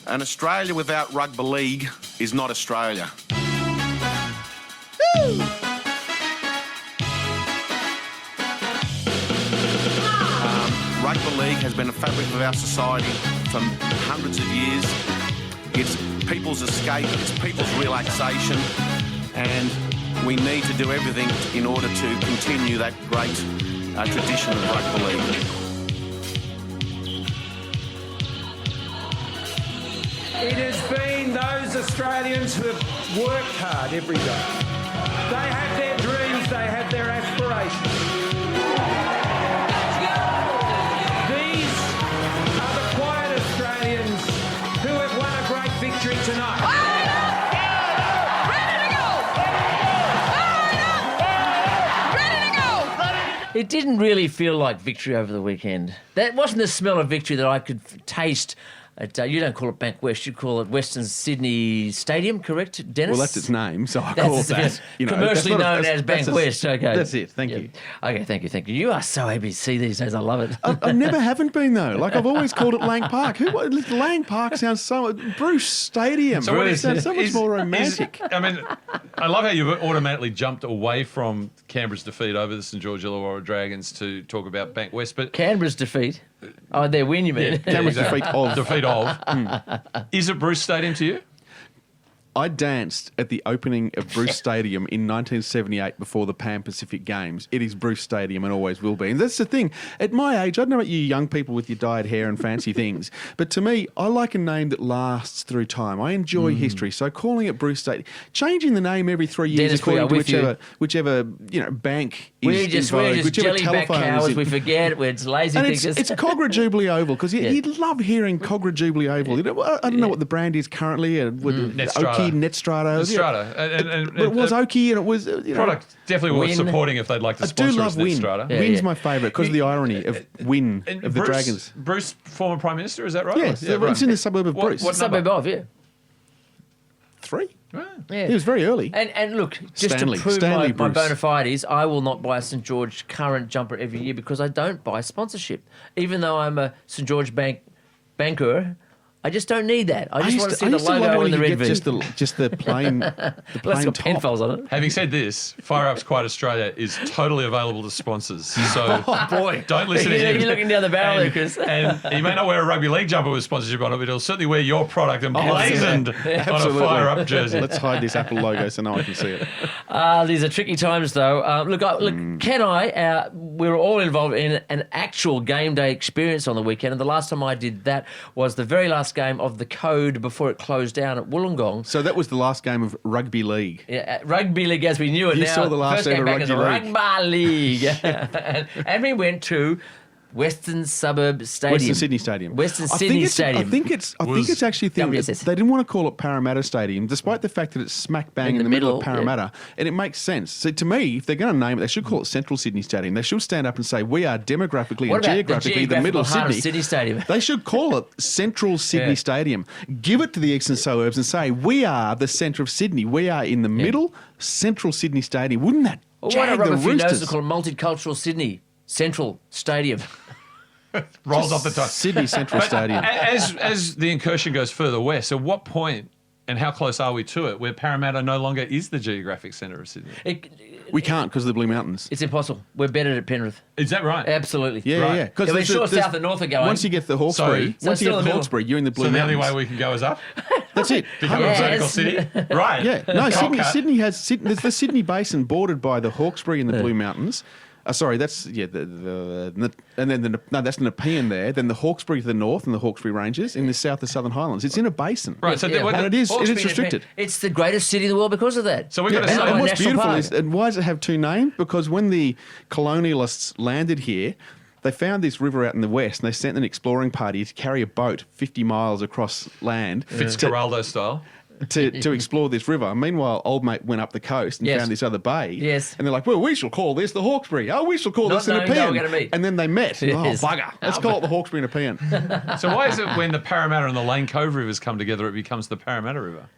An Australia without rugby league is not Australia. Rugby league has been a fabric of our society for hundreds of years. It's people's escape, it's people's relaxation, and we need to do everything in order to continue that great tradition of rugby league. It has been those Australians who have worked hard every day. They have their dreams, they have their aspirations. These are the quiet Australians who have won a great victory tonight. It didn't really feel like victory over the weekend. That wasn't the smell of victory that I could taste. You don't call it Bank West, you call it Western Sydney Stadium, correct, Denis? Well, that's its name, so I call it that. Commercially known as Bank West, okay. That's it, thank you. Okay, thank you. You are so ABC these days, I love it. I never haven't been, though. Like, I've always called it Lang Park. Lang Park sounds so... Bruce Stadium. So it sounds so much more romantic. I love how you've automatically jumped away from Canberra's defeat over the St George Illawarra Dragons to talk about Bank West, but... Canberra's defeat? Oh, their win, you mean? Yeah, Canberra's defeat of. Defeat of. Is it Bruce Stadium to you? I danced at the opening of Bruce Stadium in 1978 before the Pan Pacific Games. It is Bruce Stadium and always will be. And that's the thing. At my age, I don't know about you young people with your dyed hair and fancy things, but to me, I like a name that lasts through time. I enjoy history. So calling it Bruce Stadium, changing the name every 3 years Dennis, according to whichever bank is we're involved, just whichever jelly-back telephone cowards. is We forget. We're just lazy and thinkers. it's Cogra Jubilee Oval because you'd love hearing Cogra Jubilee Oval. I don't know what the brand is currently. With Netstrata. Oki, Netstrata. Netstrata. But it was Oki and it was... Product definitely worth supporting if they'd like to sponsor us, Win. Netstrata. Win's my favourite because of the irony of Win of the Dragons. Bruce, former Prime Minister, is that right? Yes, it's in the suburb of Bruce. What suburb of, 3? Yeah. He was very early. And look, just to prove my bona fides, I will not buy a St George current jumper every year because I don't buy sponsorship. Even though I'm a St George banker, I just don't need that. I just want to see the logo in the red V. Just the plain, the plain top. Penfolds on it. Having said this, Fire Up's Quiet Australia is totally available to sponsors. So, don't listen to him. You're looking down the barrel there, Chris. And he may not wear a rugby league jumper with sponsorship on it, but he'll certainly wear your product emblazoned on a Fire Up jersey. Let's hide this Apple logo so no one can see it. These are tricky times, though. Look, Ken and I, we were all involved in an actual game day experience on the weekend, and the last time I did that was the very last game of the Code before it closed down at Wollongong. So that was the last game of Rugby League. Yeah, Rugby League as we knew it. You now. saw the last First game ever back Rugby League. Rugby League. and we went to Western Suburb Stadium. Western Sydney Stadium. Western Sydney Stadium. I think it's actually they didn't want to call it Parramatta Stadium, despite the fact that it's smack bang in the middle of Parramatta, and it makes sense. So to me, if they're going to name it, they should call it Central Sydney Stadium. They should stand up and say we are demographically and geographically the middle of Sydney. Sydney Stadium. They should call it Central Sydney Stadium. Give it to the eastern suburbs and say we are the centre of Sydney. We are in the middle, Central Sydney Stadium. Wouldn't that jag the Roosters? It's called Multicultural Sydney Central Stadium. Rolls off the tongue. Sydney Central Stadium. As the incursion goes further west, at what point and how close are we to it where Parramatta no longer is the geographic centre of Sydney? We can't because of the Blue Mountains. It's impossible. We're better at Penrith. Is that right? Absolutely. Yeah, right. yeah. Because we're sure south and north are going. Once you get the Hawkesbury, you're in the Blue Mountains. So the only way we can go is up? That's it. Become a vertical city? Right. Yeah. No, Sydney has... There's the Sydney Basin bordered by the Hawkesbury and the Blue Mountains. Sorry, that's that's the Nepean there. Then the Hawkesbury to the north and the Hawkesbury Ranges in the south of Southern Highlands. It's in a basin, right? So and it is restricted. It's the greatest city in the world because of that. So we're going to say, and what's beautiful is, and why does it have two names? Because when the colonialists landed here, they found this river out in the west, and they sent an exploring party to carry a boat 50 miles across land, Fitzcarraldo style. To explore this river. Meanwhile, old mate went up the coast and found this other bay. Yes. And they're like, well, we shall call this the Hawkesbury. Oh, we shall call this the Nepean. And then they met. Yes. Oh, bugger. Let's call it the Hawkesbury Nepean. So why is it when the Parramatta and the Lane Cove rivers come together, it becomes the Parramatta River?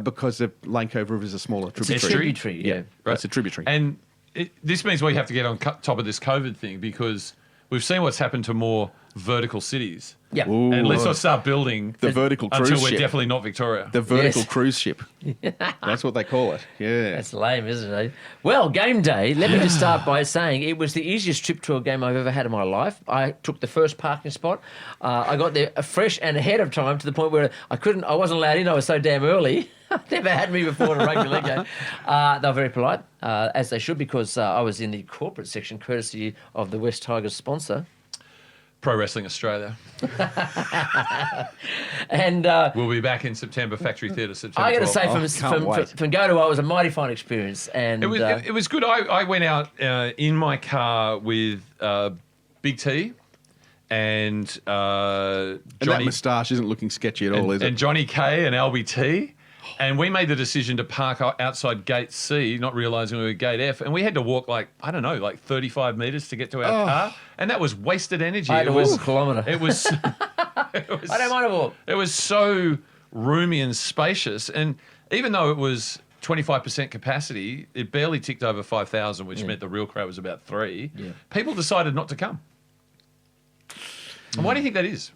Because the Lane Cove River is a smaller tributary. It's a tributary, yeah. Right. It's a tributary. And this means we have to get on top of this COVID thing because we've seen what's happened to more vertical cities. Yeah. Ooh. And let's not start building The vertical cruise until we're ship. definitely not Victoria. The vertical Yes. cruise ship. That's what they call it. Yeah. That's lame, isn't it? Well, game day, let me just start by saying it was the easiest trip to a game I've ever had in my life. I took the first parking spot. I got there fresh and ahead of time to the point where I wasn't allowed in. I was so damn early. Never had me before in a rugby league game. They were very polite, as they should, because I was in the corporate section, courtesy of the West Tigers sponsor. Pro Wrestling Australia. And We'll be back in September, Factory Theatre, September I got to 12th. say, can't wait. from go to it was a mighty fine experience. And It was good. I went out in my car with Big T and And that Johnny moustache isn't looking sketchy at all, is and it? Johnny K and LBT. And we made the decision to park outside Gate C, not realising we were Gate F. And we had to walk like 35 metres to get to our car. And that was wasted energy. I had to It walk was- a kilometre. It was, I don't mind a walk. it was so roomy and spacious. And even though it was 25% capacity, it barely ticked over 5,000, which meant the real crowd was about 3. Yeah. People decided not to come. And why do you think that is?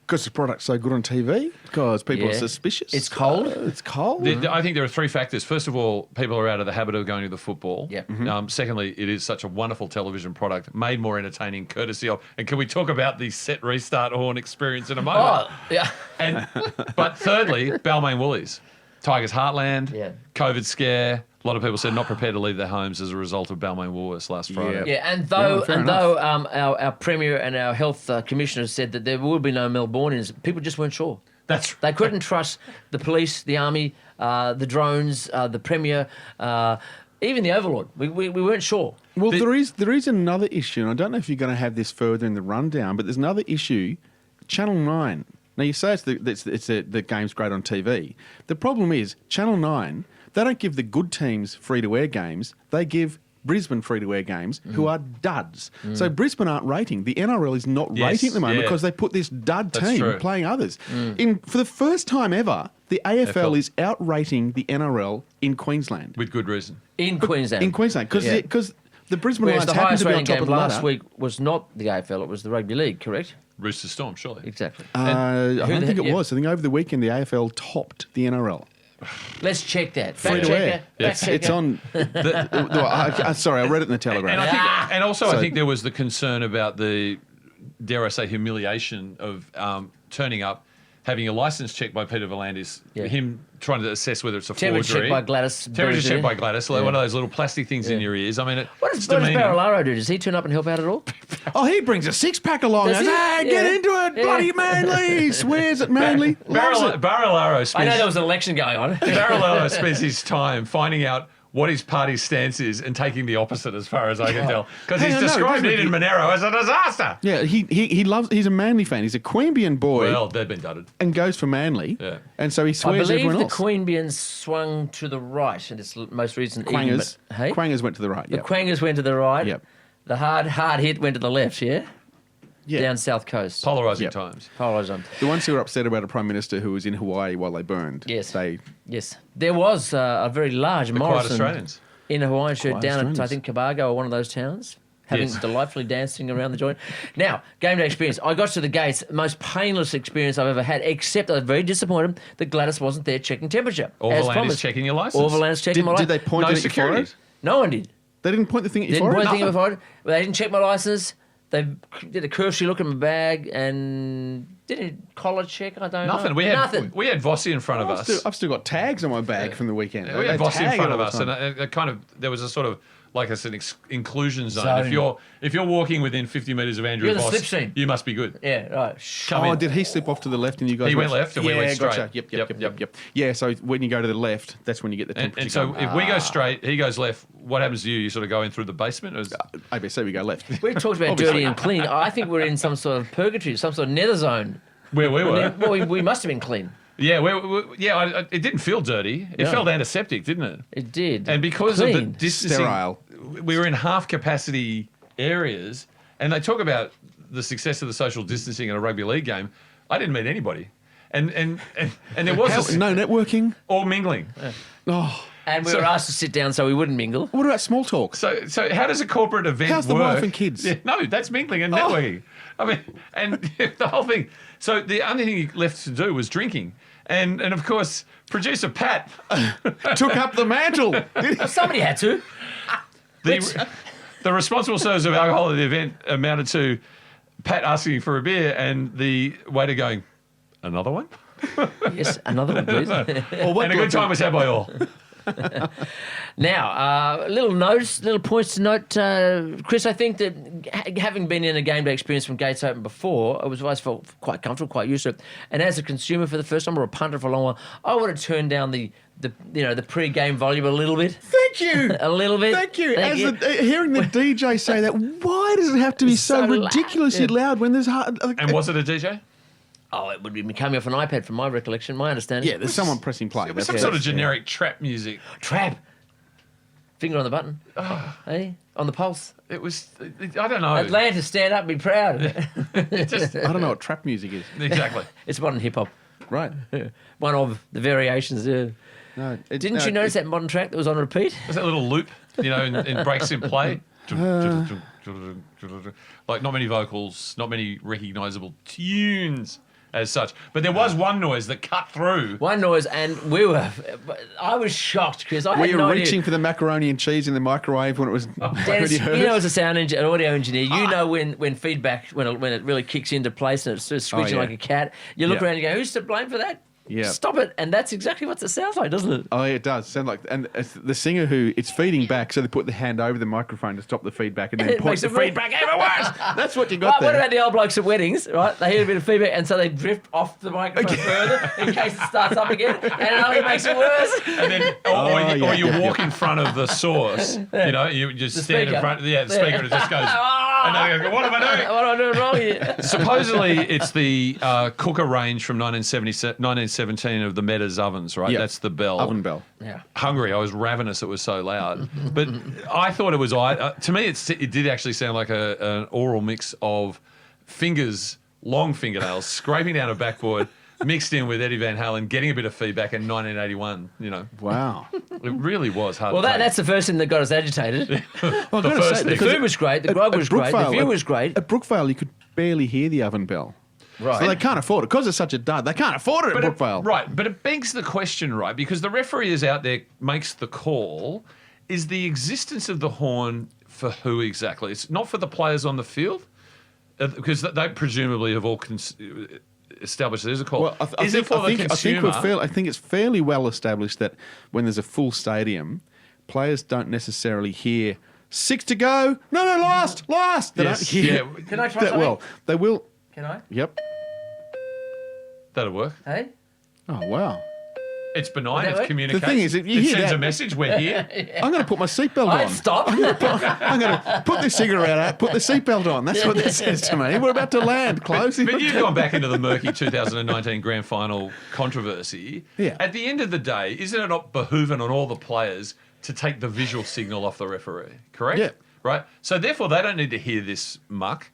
Because the product's so good on TV? Because people are Yeah. suspicious? It's cold. It's cold? I think there are 3 factors. First of all, people are out of the habit of going to the football. Yeah. Secondly, it is such a wonderful television product, made more entertaining, courtesy of. And can we talk about the set restart horn experience in a moment? Oh, yeah. But thirdly, Balmain Woolies, Tigers Heartland, Yeah. COVID scare. A lot of people said not prepared to leave their homes as a result of Balmain Woolworths last Friday. Yeah, and though fair enough. our Premier and our Health Commissioner said that there will be no Melbournians, people just weren't sure. That's They couldn't trust the police, the army, the drones, the Premier, even the Overlord. We weren't sure. Well, there is another issue, and I don't know if you're going to have this further in the rundown, but there's another issue. Channel 9. Now, you say the game's great on TV. The problem is, Channel 9, they don't give the good teams free-to-air games. They give Brisbane free-to-air games who are duds. So Brisbane aren't rating. The NRL is not Yes, rating at the moment yeah. because they put this dud That's team true. playing others. For the first time ever, the AFL is outrating the NRL in Queensland. with good reason. In Queensland. In Queensland, because the Brisbane Whereas Lions the happened highest to be on rating top game of the ladder. last week was not the AFL, it was the Rugby League, correct? Rooster Storm, surely. Exactly. I don't think it yeah. was. I think over the weekend the AFL topped the NRL. Let's check that. Free Fact to air. checker. Fact checker. It's on. Sorry, I read it in the Telegraph. And I think, and also, I So- think there was the concern about the, dare I say, humiliation of turning up, having your license checked by Peter V'landys, Yeah. him trying to assess whether it's a Temperature forgery. checked by Gladys. Temperature Berger. checked by Gladys, like Yeah. one of those little plastic things in your ears. I mean, What it's does demeaning. Barilaro do? Does he turn up and help out at all? Oh, he brings a six-pack along. Does Goes, he? hey, get Yeah. into it, Yeah. bloody Manly. Swears at Manly. Loves it. Barilaro spends, I know there was an election going on. Barilaro spends his time finding out what his party's stance is and taking the opposite, as far as I can tell. Because Hang he's on, no, described doesn't it in he? Monero as a disaster. Yeah, he loves. He's a Manly fan. He's a Queanbeyan boy Well, they've been dudded. and goes for Manly. Yeah. And so he I swears believe everyone the else. Queanbeyan swung to the right in this most recent Quangers. evening. Hey? Quangers went to the right. The Yep. Quangers went to the right. Yep. The hard hit went to the left, yeah? Yeah. Down South Coast. Polarising Yep. times. Polarism. The ones who were upset about a prime minister who was in Hawaii while they burned. Yes. They. Yes. There was a very large Quiet Morrison Australians. in a Hawaiian shirt Quiet down at, I Australians. think, Cabargo or one of those towns, having Yes. delightfully dancing around the joint. Now, game day experience. I got to the gates, most painless experience I've ever had, except I was very disappointed that Gladys wasn't there checking temperature. as Orvaland is promised. checking your license. Orvaland's checking my Did license. they point No it at your security. forehead? No one did. They didn't point the thing at your Didn't forehead? point anything Nothing. before it. They didn't check my license. They did a cursory look at my bag and did a collar check. I don't know. Nothing. We had Vossi in front of us. I've still got tags on my bag from the weekend. We had They Vossi in tag front it of all us, the and time. there was a sort of, like I said, inclusion zone. Zone. If you're walking within 50 metres of Andrew You're the Voss, slipstream. you must be good. Yeah, right. Come Oh, in. did he slip off to the left and you guys He went left and we went straight. Gotcha. Yep. Yeah, so when you go to the left, that's when you get the temperature. And so going. if we go straight, he goes left. What happens to you? You sort of go in through the basement? Or is- ABC, we go left. We talked about dirty and clean. I think we're in some sort of purgatory, some sort of nether zone. where we were. Well, we must have been clean. Yeah, it didn't feel dirty. It No. felt antiseptic, didn't it? It did. And because of the Clean. distancing, Sterile. we were in half capacity areas, and they talk about the success of the social distancing in a rugby league game. I didn't meet anybody, and there was No networking? all mingling. Oh, And we So- were asked to sit down so we wouldn't mingle. what about small talk? So how does a corporate event How's the work? wife and kids? Yeah, no, that's mingling and networking. I mean, and the whole thing. So the only thing he left to do was drinking. And of course, producer Pat Took up the mantle. Well, somebody had to. The responsible service of alcohol at the event amounted to Pat asking for a beer and the waiter going, another one? Yes, another one, please. And a good time was had by all. Now, little points to note. Chris, I think that having been in a game day experience from Gates Open before, I always felt quite comfortable, quite used to it. And as a consumer for the first time, or a punter for a long while, I would have turned down the pre-game volume a little bit. Thank you. A little bit. Thank you. Hearing the DJ say that, why does it have to be so ridiculously loud when there's hard? And was it a DJ? Oh, it would be coming off an iPad from my recollection, my understanding. Yeah, there's someone pressing play. It was some sort of generic trap music. Trap. Finger on the button. Hey, on the pulse. It was, I don't know. Atlanta, stand up and be proud. I don't know what trap music is. Exactly. It's modern hip hop. Right. One of the variations. No, Didn't you notice that modern track that was on repeat? There's that little loop, in breaks in play. Like not many vocals, not many recognisable tunes as such. But there was one noise that cut through. One noise, and I was shocked because I Were had you no reaching idea. for the macaroni and cheese in the microwave when it was Dennis, already heard? as a an audio engineer, you know when feedback, when it really kicks into place and it's just screeching like a cat, you look around and you go, who's to blame for that? Yeah. Stop it. And that's exactly what it sounds like, doesn't it? Oh, yeah, it does. Sound like, and it's the singer who it's feeding back, so they put the hand over the microphone to stop the feedback, and then It point makes the it really- feedback even worse. That's what you got Right, there. what about the old blokes at weddings, right? They hear a bit of feedback and so they drift off the microphone further in case it starts up again and it only makes it worse. And then, or you walk in front of the source. You just stand in speaker. front of the speaker and it just goes. And then they go, what am I doing? What am I doing wrong here? Supposedly, it's the cooker range from 1917 of the Meadows ovens, right? Yeah. That's the bell. Oven bell. Yeah. Hungry. I was ravenous. It was so loud. But I thought it was. To me, it did actually sound like an oral mix of fingers, long fingernails, scraping down a backboard, mixed in with Eddie Van Halen, getting a bit of feedback in 1981. Wow. It really was hard. Well, to take. that's the first thing that got us agitated. Well, The first The thing. food was great, the grog was great, the view was great. At Brookvale, you could barely hear the oven bell. Right. So they can't afford it. Because it's such a dud, they can't afford it at Brookvale. Right, but it begs the question, right? Because the referee is out there, makes the call. Is the existence of the horn for who exactly? It's not for the players on the field? Because they presumably have all established there's a call. Well, I is it for the consumer? I think it's fairly well established that when there's a full stadium, players don't necessarily hear 6 to go. No, last. They Yes, don't hear yeah. Can I try that something? well. They will. Can I? Yep. That'll work. Hey? Oh wow. It's benign. Would that It's work? communication. The thing is, if you it hear sends that- a message. We're here. I'm going to put my seatbelt I'd on. stop. I'm going to put this cigarette out, put the seatbelt on. That's what that says to me. We're about to land close. But you've gone back into the murky 2019 Grand Final controversy. Yeah. At the end of the day, isn't it not behooving on all the players to take the visual signal off the referee? Correct? Yeah. Right? So therefore, they don't need to hear this muck.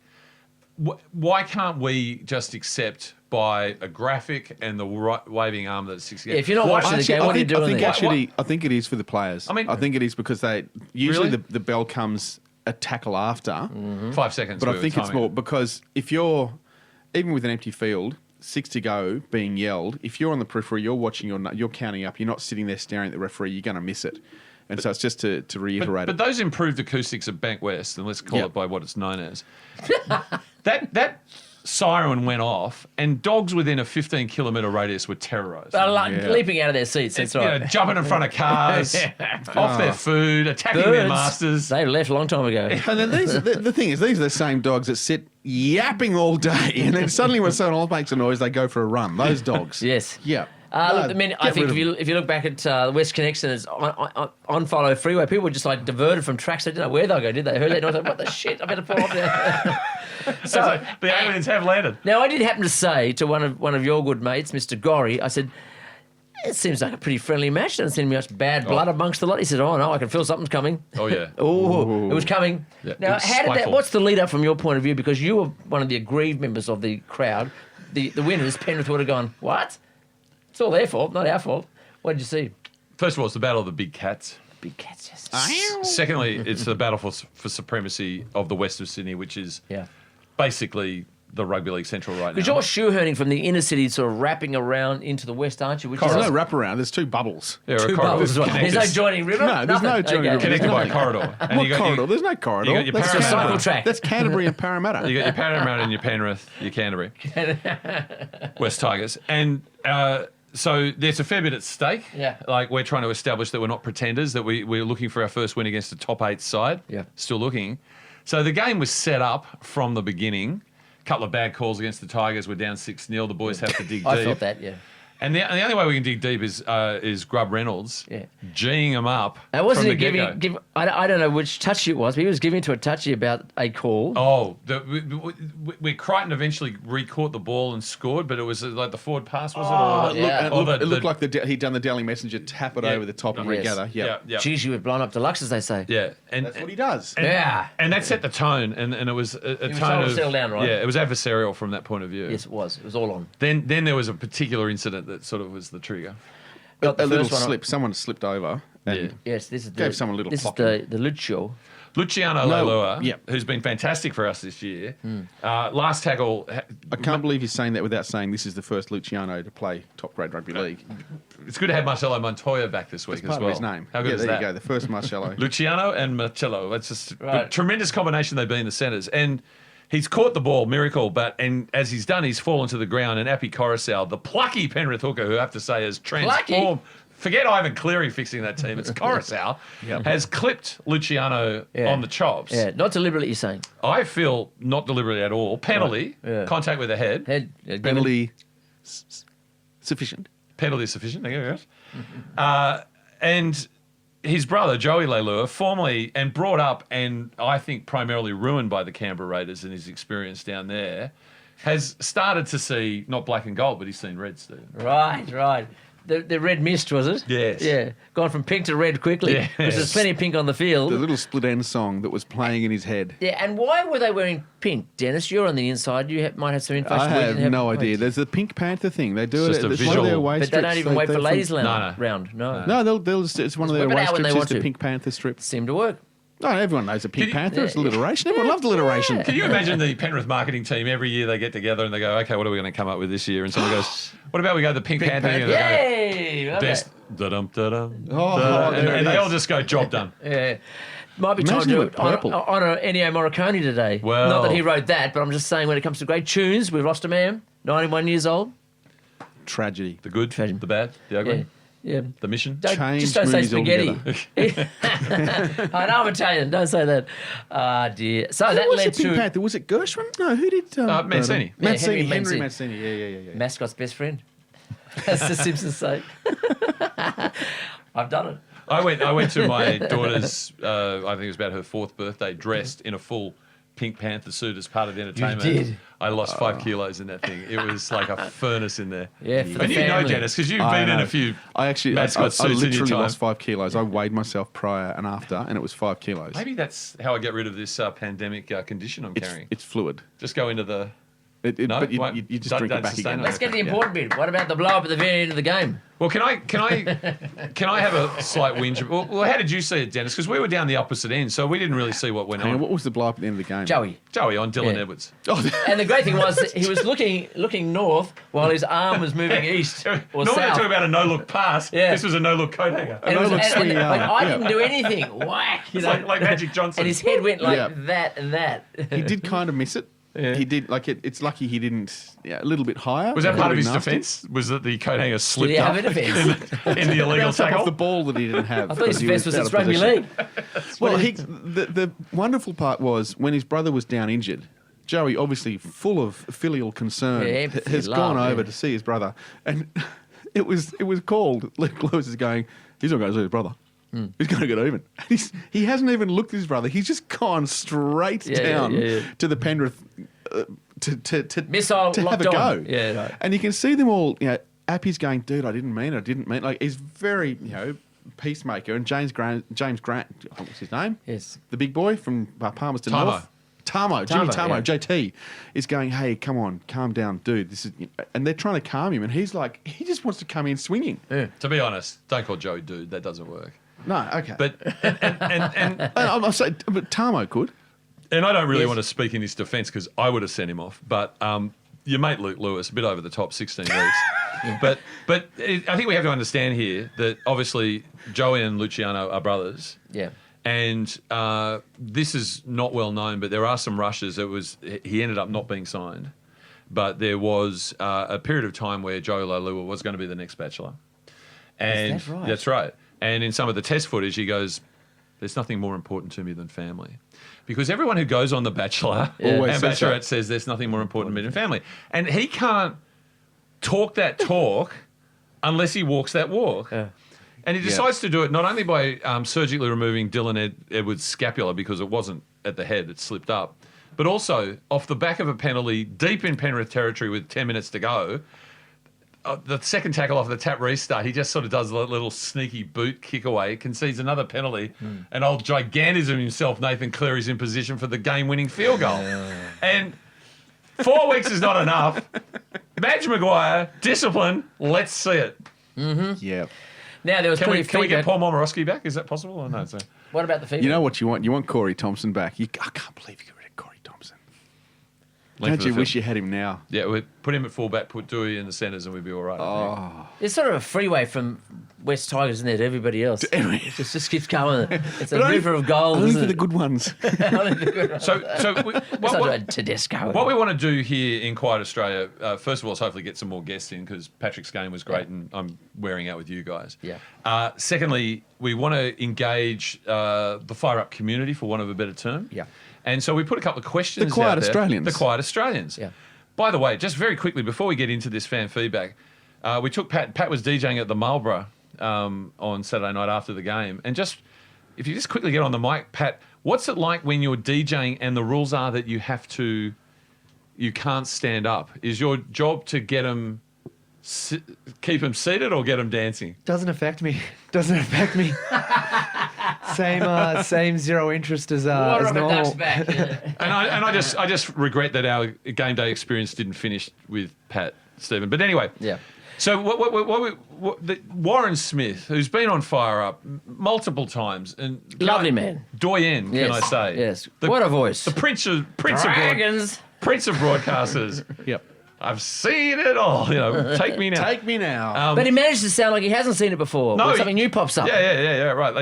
Why can't we just accept by a graphic and the waving arm that's 60? Yeah, if you're not watching the game, what are you doing there? I think it is for the players. I think it is because they usually Really? the bell comes a tackle after. 5 seconds. But I we were think it's timing more it. because if you're, even with an empty field, 6 to go being yelled, if you're on the periphery, you're watching, you're counting up, you're not sitting there staring at the referee, you're going to miss it. And so it's just to reiterate But those improved acoustics of Bank West, and let's call Yep. it by what it's known as, that siren went off, and dogs within a 15-kilometre radius were terrorised. Leaping out of their seats, that's right. Jumping in front of cars, off their food, attacking their Birds, masters. They left a long time ago. And then the thing is, these are the same dogs that sit yapping all day, and then suddenly when someone else makes a noise, they go for a run. Those dogs. Yes. Yeah. Look, I mean, I think if you look back at the West Connection, it's on follow freeway. People were just like diverted from tracks. They didn't know where they were going, did they? Heard that noise, like, what the shit? I better pull off there. So the aliens have landed. Now, I did happen to say to one of your good mates, Mr. Gorry, I said, it seems like a pretty friendly match. Doesn't seem to be much bad blood amongst the lot. He said, oh, no, I can feel something's coming. Oh, yeah. Oh, it was coming. Yeah, it Now, was how did that? spiteful. What's the lead up from your point of view? Because you were one of the aggrieved members of the crowd. The winners, Penrith would have gone, what? It's all their fault, not our fault. What did you see? First of all, it's the battle of the big cats. Big cats, yes. Secondly, it's the battle for supremacy of the west of Sydney, which is Yeah. basically the Rugby League Central right now. Because you're shoehorning from the inner city, sort of wrapping around into the west, aren't you? Which There's is no wraparound. There's 2 bubbles. Yeah, two bubbles. There's no joining river. No, there's no joining river. Connected by a corridor. And What corridor? There's no corridor. you got your That's Parramatta. Cycle track. That's Canterbury and Parramatta. You got your Parramatta and your Penrith, your Canterbury, West Tigers, and so there's a fair bit at stake. Yeah. Like we're trying to establish that we're not pretenders, that we're looking for our first win against the top 8 side. Yeah. Still looking. So the game was set up from the beginning. A couple of bad calls against the Tigers. We're down 6-0. The boys have to dig deep. I felt that, yeah. And the only way we can dig deep is Grub Reynolds G'ing him up. Now, wasn't from he the giving? I don't know which touchy it was, but he was giving to a touchy about a call. Oh, Crichton eventually re-caught the ball and scored, but it was like the forward pass, was it? It looked like he'd done the Daily Messenger, tap it over the top and regather. Yeah. Geez, you were blown up deluxe, as they say. Yeah, and That's what he does. and that set the tone, and it was a was tone told to of settle down, right? Yeah, it was adversarial from that point of view. Yes, it was. It was all on. Then there was a particular incident that sort of was the trigger. Got the A little first one. slip. Someone slipped over. And Yes, this is Gave someone a little This clock. is the Lucio. Luciano No, Leilua, yeah. who's been fantastic for us this year. Last tackle. I can't believe he's saying that without saying this is the first Luciano to play top grade rugby league. It's good to have Marcelo Montoya back this week It's part as well. of his name. How good is there that? you go. The first Marcelo. Luciano and Marcello. That's just a Right. tremendous combination they've been in the centres. And he's caught the ball, miracle, and as he's done, he's fallen to the ground. And Appy Coruscant, the plucky Penrith hooker, who I have to say has transformed. Forget Ivan Cleary fixing that team. It's Coruscant has clipped Luciano on the chops. Yeah, not deliberately, you're saying. I feel not deliberately at all. Penalty, contact with the head. Penalty sufficient. Penalty sufficient. Thank you. And his brother, Joey Leilua, formerly and brought up and I think primarily ruined by the Canberra Raiders and his experience down there, has started to see not black and gold, but he's seen red, Steve. Right. The red mist, was it? Yes. Yeah. Gone from pink to red quickly. Yes. Because there's plenty of pink on the field. The little split end song that was playing in his head. Yeah, and why were they wearing pink? Dennis, you're on the inside. You might have some information. I we have didn't no idea. There's the Pink Panther thing. They do It's it. just a It's one of their visual- away But they don't strips. even wait for ladies' No. round. No. No, they'll just, it's one of their whip it away out when strips. they Is want the to. Pink Panther strip. Seemed to work. No, everyone knows a Pink you- Panther. It's alliteration. Everyone loves alliteration. Can you imagine the Penrith marketing team every year they get together and they go, okay, what are we going to come up with this year? And someone goes, what about we go the Pink Panther? Panther. And they go, Yay! Love best, that. da-dum, da-dum, Oh, da-dum. there it and they is. all just go, job done. Yeah. Might be time Imagine to do with it on purple. Ennio Morricone today. Well- Not that he wrote that, but I'm just saying when it comes to great tunes, we've lost a man, 91 years old. Tragedy. The good, Tragedy. the bad, the ugly, Yeah. Yeah. the mission. Changed Just don't say movies spaghetti. I know I'm Italian. Don't say that. Ah, dear. So Who that was led the Pink to Panther? Was it Gershwin? No, who did? Mancini. Yeah, Mancini. Henry Henry Mancini. Mancini. Yeah. mascot's best friend. As the Simpsons say. I've done it. I went to my daughter's, I think it was about her 4th birthday, dressed in a full Pink Panther suit as part of the entertainment. did? I lost 5 kilos in that thing. It was like a furnace in there. Yeah, for the And you know, family. Dennis, because you've I been in know. a few I actually, mascot I suits in your literally time. lost 5 kilos. I weighed myself prior and after, and it was 5 kilos. Maybe that's how I get rid of this pandemic condition I'm carrying. It's fluid. Just go into the... No, but you won't- just don't- drink don't it back sustain again. it. Let's get the important bit. What about the blow up at the very end of the game? Well, can I have a slight whinge? Well, how did you see it, Dennis? Because we were down the opposite end, so we didn't really see what went Hang on, on. what was the blow up at the end of the game? Joey. On Dylan Yeah. Edwards. Oh, And the great thing was that he was looking north while his arm was moving east or Normally they south. talk about a no-look pass. Yeah. This was a no-look coat hanger. And, it was, no-look and, swinging like, arm. I Yeah. didn't do anything. Whack. You It's know? like Magic Johnson. And his head went like Yeah. that and that. he did kind of miss it. Yeah. He did like it. It's lucky he didn't. Yeah, a little bit higher. Was that It part would've of his been nasty. defence? Was that the coat hanger Did slipped he have up a defence? in the illegal Bounced up tackle? off the ball that he didn't have. I thought his because he defence was out its of rugby position. league. Well, the wonderful part was when his brother was down injured. Joey, obviously full of filial concern, Yeah, empathy, has love, gone over yeah. to see his brother, and it was called. Luke Lewis is going. He's not going to see his brother. He's going to get even. He hasn't even looked at his brother. He's just gone straight Yeah, down yeah. to the Penrith to Missile to have a locked go. on. Yeah, right. And you can see them all. Appy's going, dude, I didn't mean. Like he's very peacemaker. And James Grant, what's his name? Yes. The big boy from Palmerston Tamo. North. Jimmy Tamo, yeah. JT, is going, hey, come on, calm down, dude. This is, and they're trying to calm him, and he's like, he just wants to come in swinging. To be honest, don't call Joey dude. That doesn't work. No, okay. But and I'm saying, but Tamo could. And I don't really Yes. want to speak in his defence because I would have sent him off. But your mate Luke Lewis, a bit over the top, 16 weeks. But I think we have to understand here that obviously Joey and Luciano are brothers. Yeah. And this is not well known, but there are some rushes. He ended up not being signed. But there was a period of time where Joey Leilua was going to be the next Bachelor. And Is that right? That's right. And in some of the test footage, he goes, there's nothing more important to me than family. Because everyone who goes on The Bachelor Always and says Bachelorette that. says there's nothing more important to me than family. And he can't talk that talk unless he walks that walk. Yeah. And he decides to do it not only by surgically removing Dylan Edwards' scapula because it wasn't at the head, it slipped up, but also off the back of a penalty deep in Penrith territory with 10 minutes to go. The second tackle off the tap restart, he just sort of does a little sneaky boot kick away, concedes another penalty, and old gigantism himself, Nathan Cleary's in position for the game-winning field goal. And 4 weeks is not enough. Madge Maguire, discipline, let's see it. Yeah. Now, there was Can we feedback. get Paul Momorowski back? Is that possible or no? So, What about the feedback? You know what you want? You want Corey Thompson back. I can't believe you got rid of Corey Thompson. length Don't of you the wish field. you had him now? Yeah, we put him at fullback, put Dewey in the centres, and we'd be all right. I think. It's sort of a freeway from West Tigers, isn't it, to everybody else? every- It just keeps going. It's a But only- river of gold, Only isn't for it? the good ones. So It's not a Tedesco. what we want to do here in Quiet Australia, first of all, is hopefully get some more guests in because Patrick's game was great and I'm wearing out with you guys. Yeah. Secondly, we want to engage the Fire Up community, for want of a better term. Yeah. And so we put a couple of questions The Quiet out there. Australians. The Quiet Australians. Yeah. By the way, just very quickly, before we get into this fan feedback, we took Pat was DJing at the Marlborough on Saturday night after the game. And just, if you just quickly get on the mic, Pat, what's it like when you're DJing and the rules are that you can't stand up? Is your job to get them, keep them seated or get them dancing? Doesn't affect me. Same zero interest as Water as up a normal. duck's back. Yeah. And I just regret that our game day experience didn't finish with Pat, Stephen. But anyway, Yeah. So Warren Smith, who's been on Fire Up multiple times, and Lovely man. doyen, Yes. can I say? Yes. What a voice. The prince of Dragons. broadcasters. Yep. I've seen it all. Take me now. Take me now. But he managed to sound like he hasn't seen it before. No, when something new pops up. Yeah, right.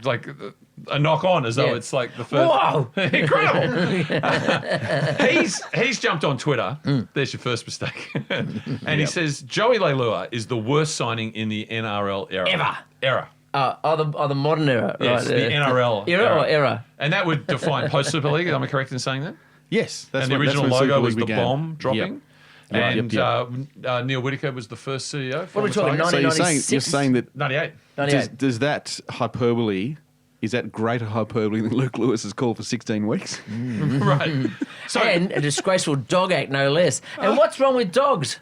Like a knock on, as though Yeah. it's like the first. Whoa! Incredible. He's jumped on Twitter. There's your first mistake. And he says Joey Leilua is the worst signing in the NRL era. Ever. The modern era, Yes, right? the NRL Era or era? And that would define post Super League. Am I correct in saying that? Yes. And the what- original when logo Super was League the began. bomb dropping. Yep. And Yep. Neil Whittaker was the first CEO. What are we talking, Tigers. So you're 1996? saying that 98. 98. does that hyperbole, is that greater hyperbole than Luke Lewis has called for 16 weeks? Right. So And a disgraceful dog act, no less. And what's wrong with dogs?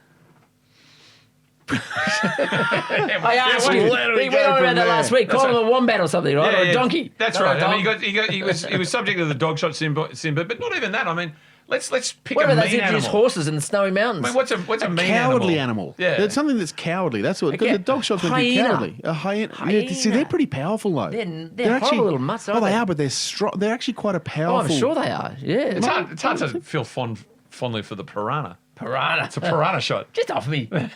I asked you. We went on about that last week. Call him a wombat or something, right? Or a donkey. That's Not a right. I dog. mean, he was subject to the dog shot symbol, but not even that. I mean, let's pick What a about those mean introduced animal. horses in the snowy mountains? I mean, what's a mean Cowardly animal? animal. Yeah. There's something that's cowardly. That's what. Because Okay. the dog shot's going to be Hyena. cowardly. A hyena. Yeah, see, Hyena. they're pretty powerful though. They're horrible little mutts, aren't Oh, they they? are, but they're strong. They're actually quite a Oh, powerful. I'm sure they are. Yeah. It's hard to feel fondly for the piranha. Piranha. It's a piranha shot. Just off me. But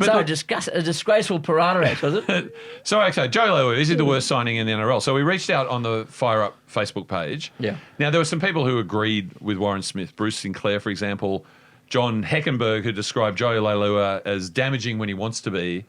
So look- a disgraceful piranha act, was it? So, okay, Joe Leilua, is he the worst signing in the NRL? So we reached out on the Fire Up Facebook page. Yeah. Now, there were some people who agreed with Warren Smith. Bruce Sinclair, for example. John Heckenberg, who described Joey Leilua as damaging when he wants to be.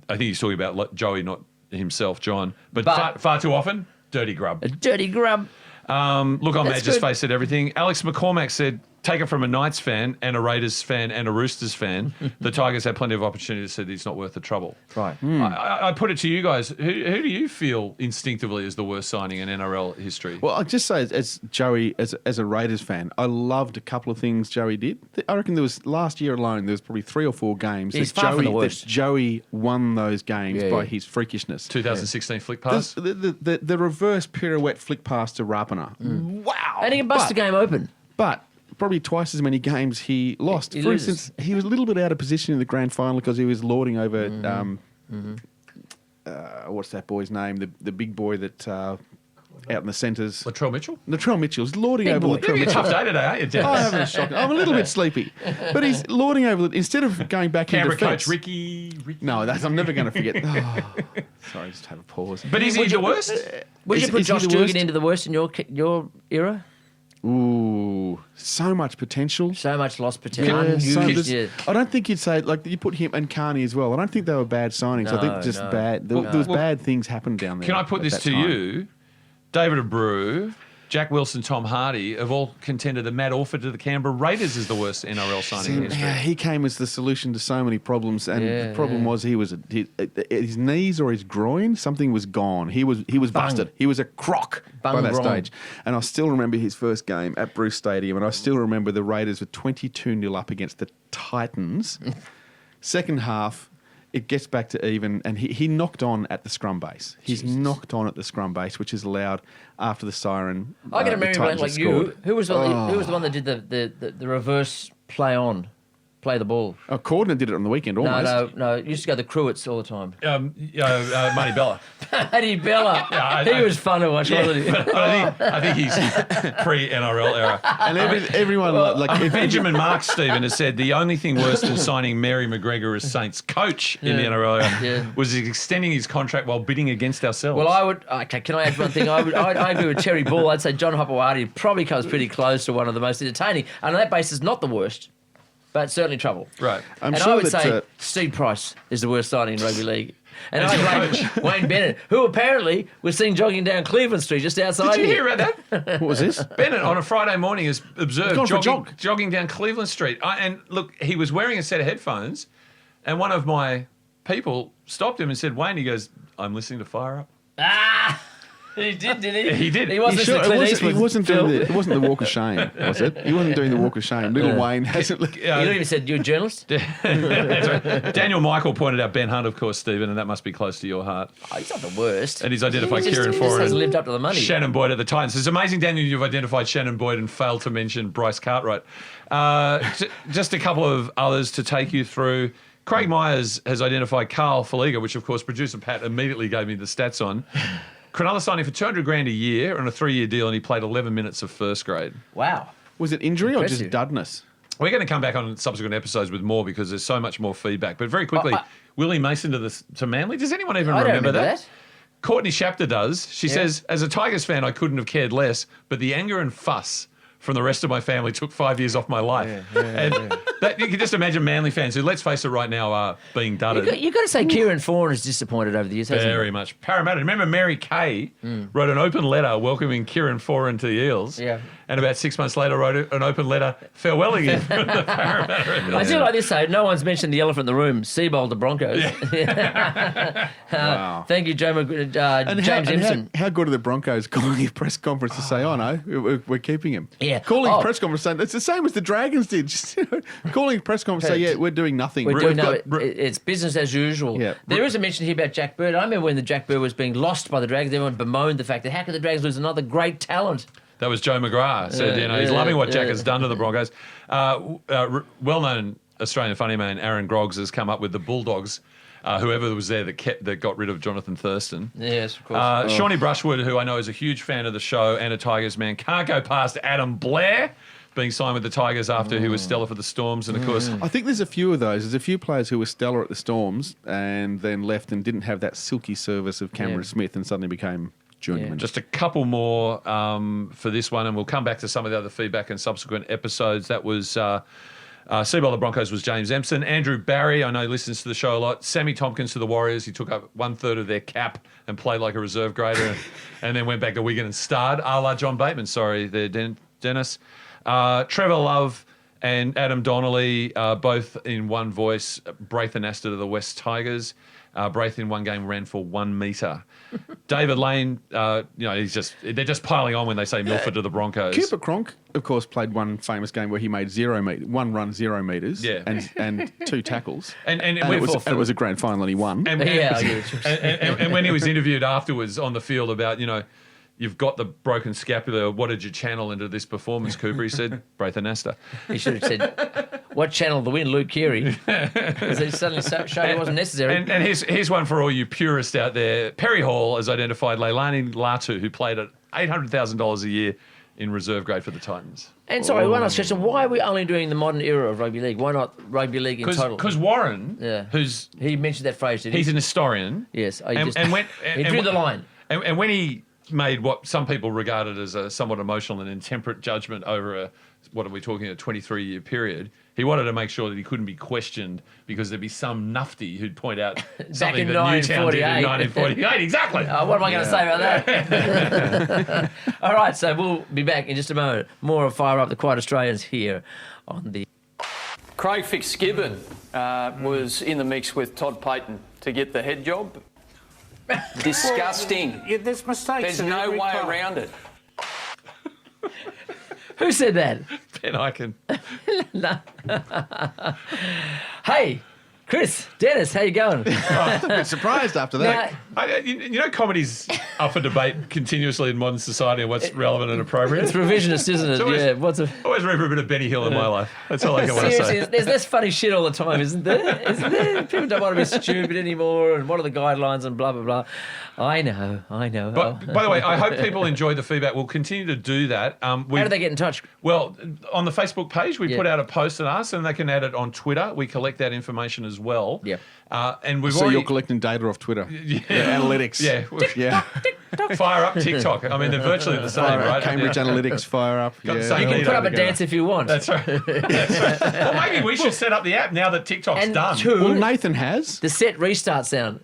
I think he's talking about Joey, not himself, John. But far too often, dirty grub. A dirty grub. Look on That's Madge's good. face said everything. Alex McCormack said, take it from a Knights fan and a Raiders fan and a Roosters fan. The Tigers had plenty of opportunity to say that he's not worth the trouble. Right. I put it to you guys. Who do you feel instinctively is the worst signing in NRL history? Well, I'll just say, as Joey, as a Raiders fan, I loved a couple of things Joey did. I reckon there was last year alone. There was probably 3 or 4 games He's that far from the worst. Joey won those games Yeah, by yeah. his freakishness. 2016 flick pass. The reverse pirouette flick pass to Rapana. Wow! And he can bust the game open. But probably twice as many games he lost. He For loses. instance, he was a little bit out of position in the grand final because he was lording over. What's that boy's name? The big boy that out in the centres. Latrell Mitchell? Latrell Mitchell's lording Big over boy. Latrell You're a Mitchell. tough day today, aren't you, Dennis? I'm having a shock. I'm a little bit sleepy. But he's lording over, instead of going back into Canberra defence. coach Ricky. No, I'm never going to forget. Oh, sorry, just have a pause. But is he the worst? Would you Is put he Josh the Dugan worst? into the worst in your era? Ooh, so much potential. So much lost potential. Yeah, so Unused, there's- yeah. I don't think you'd say, like, you put him and Carney as well. I don't think they were bad signings. I think No, just no. bad. There was bad things happened down there. Can I put at this that to time. you? David Abreu, Jack Wilson, Tom Hardy have all contended that Matt Orford to the Canberra Raiders is the worst NRL signing in history. Yeah, he came as the solution to so many problems, and Yeah, the problem was his knees or his groin, something was gone. He was busted. He was a crock by Bung that wrong. stage. And I still remember his first game at Bruce Stadium, and I still remember the Raiders were 22-0 up against the Titans. Second half, it gets back to even, and he knocked on at the scrum base. He's knocked on at the scrum base, which is allowed after the siren. I can the remember Titans like had you. scored. Who was the one that did the reverse play the ball? Oh, Cordner did it on the weekend almost. No. It used to go the Cruets all the time. Money Bella. Paddy Bella. Yeah, He was fun to watch, wasn't he? I think he's pre-NRL era. And everyone, Benjamin Marks, Stephen, has said the only thing worse than signing Mary McGregor as Saints coach in the NRL era was extending his contract while bidding against ourselves. Well, I would. Okay, can I add one thing? I agree with Terry Ball. I'd say John Hopewadi probably comes pretty close to one of the most entertaining, and on that basis, not the worst, but certainly trouble. Right. I'm and sure I would that, say Steve Price is the worst signing in rugby league. And I blame Wayne Bennett, who apparently was seen jogging down Cleveland Street just outside Did you here. hear about that? what was this? Bennett on a Friday morning is observed Gone for a jog. jogging down Cleveland Street. And look, he was wearing a set of headphones, and one of my people stopped him and said, Wayne, he goes, I'm listening to Fire Up. Ah! He did he? He did. He wasn't Sure, listening to Clint it Eastwood. wasn't the Walk of Shame, was it? He wasn't doing the Walk of Shame. Little Wayne hasn't. You don't even said you're a journalist? That's right. Daniel Michael pointed out Ben Hunt, of course, Stephen, and that must be close to your heart. Oh, he's not the worst. And he's identified He just Kieran Foran. hasn't lived up to the money. Shannon Boyd at the Titans. It's amazing, Daniel, you've identified Shannon Boyd and failed to mention Bryce Cartwright. Just a couple of others to take you through. Craig Myers has identified Carl Faliga, which, of course, producer Pat immediately gave me the stats on. Cronulla signing for $200,000 a year on a 3-year deal, and he played 11 minutes of first grade. Wow. Was it injury or Impressive. just dudness? We're going to come back on subsequent episodes with more because there's so much more feedback. But very quickly, Willie Mason to Manly. Does anyone even I don't remember remember that? Courtney Shapter does. She says, as a Tigers fan, I couldn't have cared less, but the anger and fuss from the rest of my family took 5 years off my life. That, you can just imagine Manly fans who, let's face it right now, are being dudded. You've got to say Kieran Foran is disappointed over the years, hasn't Very much. Parramatta. Remember Mary Kay wrote an open letter welcoming Kieran Foran to the Eels. Yeah. And about 6 months later wrote an open letter farewelling him from the Parramatta. he? I do like this, though. No one's mentioned the elephant in the room, Seabold to Broncos. Wow. Thank you, James Empson. How good are the Broncos calling a press conference to say, "Oh no, we're keeping him"? Yeah. calling Oh. a press conference saying it's the same as the Dragons did. Just, calling a press conference say, "Yeah, we're doing nothing." We're We've doing got- it's business as usual. Yeah. There is a mention here about Jack Bird. I remember when the Jack Bird was being lost by the Dragons, everyone bemoaned the fact that how could the Dragons lose another great talent? That was Joe McGrath. Said, he's loving what Jack has done to the Broncos. Well-known Australian funny man Aaron Groggs has come up with the Bulldogs. Whoever was there that got rid of Jonathan Thurston. Yes, of course. Shawnee Brushwood, who I know is a huge fan of the show and a Tigers man, can't go past Adam Blair being signed with the Tigers after he was stellar for the Storms. And, of course, I think there's a few of those. There's a few players who were stellar at the Storms and then left and didn't have that silky service of Cameron Smith and suddenly became journeyman. just a couple more for this one, and we'll come back to some of the other feedback in subsequent episodes. That was Seabold the Broncos was James Empson. Andrew Barry, I know he listens to the show a lot. Sammy Tompkins to the Warriors. He took up 1/3 of their cap and played like a reserve grader and then went back to Wigan and starred, a la John Bateman. Sorry there, Dennis. Trevor Love and Adam Donnelly, both in one voice. Braith and Astor to the West Tigers. Braith in one game ran for 1 metre. David Lane, they're just piling on when they say Milford to the Broncos. Cooper Cronk, of course, played one famous game where he made 1 run 0 metres and 2 tackles. And it was a grand final and he won. And when he was interviewed afterwards on the field about, you've got the broken scapula, what did you channel into this performance, Cooper? He said, Braith and Astor. He should have said, what channeled the win, Luke Keary? Because he suddenly showed it wasn't necessary. And here's one for all you purists out there. Perry Hall has identified Leilani Latu, who played at $800,000 a year in reserve grade for the Titans. And sorry, one last question. Why are we only doing the modern era of rugby league? Why not rugby league in total? Because Warren, who's... He mentioned that phrase, did he? He's an historian. Yes. He drew the line. And when he made what some people regarded as a somewhat emotional and intemperate judgment over what are we talking, a 23-year period, he wanted to make sure that he couldn't be questioned because there'd be some nufty who'd point out something that Newtown did in 1948. Exactly. What am I going to say about that? All right, so we'll be back in just a moment. More of Fire Up the Quiet Australians here on the... Craig Fitzgibbon was in the mix with Todd Payton to get the head job. Disgusting. Well, there's mistakes. There's no way around it. Who said that? Ben Eichen. No. Hey, Kris, Denis, how you going? I'm a bit surprised after that. You know, comedy's up for debate continuously in modern society and what's relevant and appropriate. It's revisionist, isn't it? Always, yeah. Always read for a bit of Benny Hill in my life. That's all I can want to Seriously, say. there's less funny shit all the time, isn't there? People don't want to be stupid anymore, and what are the guidelines and blah, blah, blah. I know. But, by the way, I hope people enjoy the feedback. We'll continue to do that. How do they get in touch? Well, on the Facebook page, we put out a post and ask, and they can add it on Twitter. We collect that information as well. Yep. And we've So already... you're collecting data off Twitter. Analytics. Yeah. Fire up TikTok. I mean, they're virtually the same, right? Cambridge Analytics, fire up. Got the You same can need put up a over to go. dance if you want. That's right. Well, maybe we should set up the app now that TikTok's And done. Well, Nathan has. the set restart sound.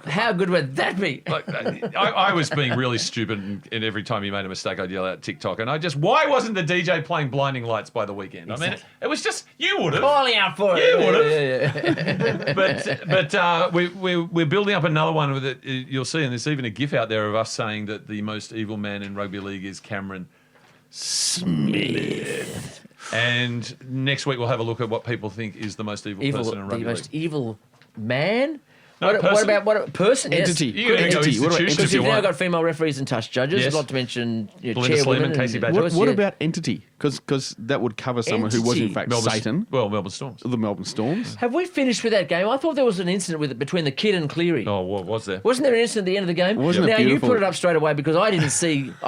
How good would that be? Like, I was being really stupid, and every time you made a mistake, I'd yell out TikTok. And why wasn't the DJ playing Blinding Lights by the weekend? I mean, it was just, you would have. Calling out for it. You would have. Yeah. But we're building up another one with it. You'll see, and there's even a gif out there of us saying that the most evil man in rugby league is Cameron Smith. And next week we'll have a look at what people think is the most evil person in rugby The most league. evil man? No, person. What about person? Entity. Yes. You can go Entity. What about institution if Because you you've now want. got female referees and touch judges, Yes. not to mention Belinda chairwomen. Sleeman, Casey and- Badger. What about entity? Because that would cover someone who was in Entity. fact Melbourne, Satan, Melbourne Storms. the Melbourne Storms. Have we finished with that game? I thought there was an incident with it between the kid and Cleary. Oh, what was there? Wasn't there an incident at the end of the game? Wasn't it now beautiful? you put it up straight away because I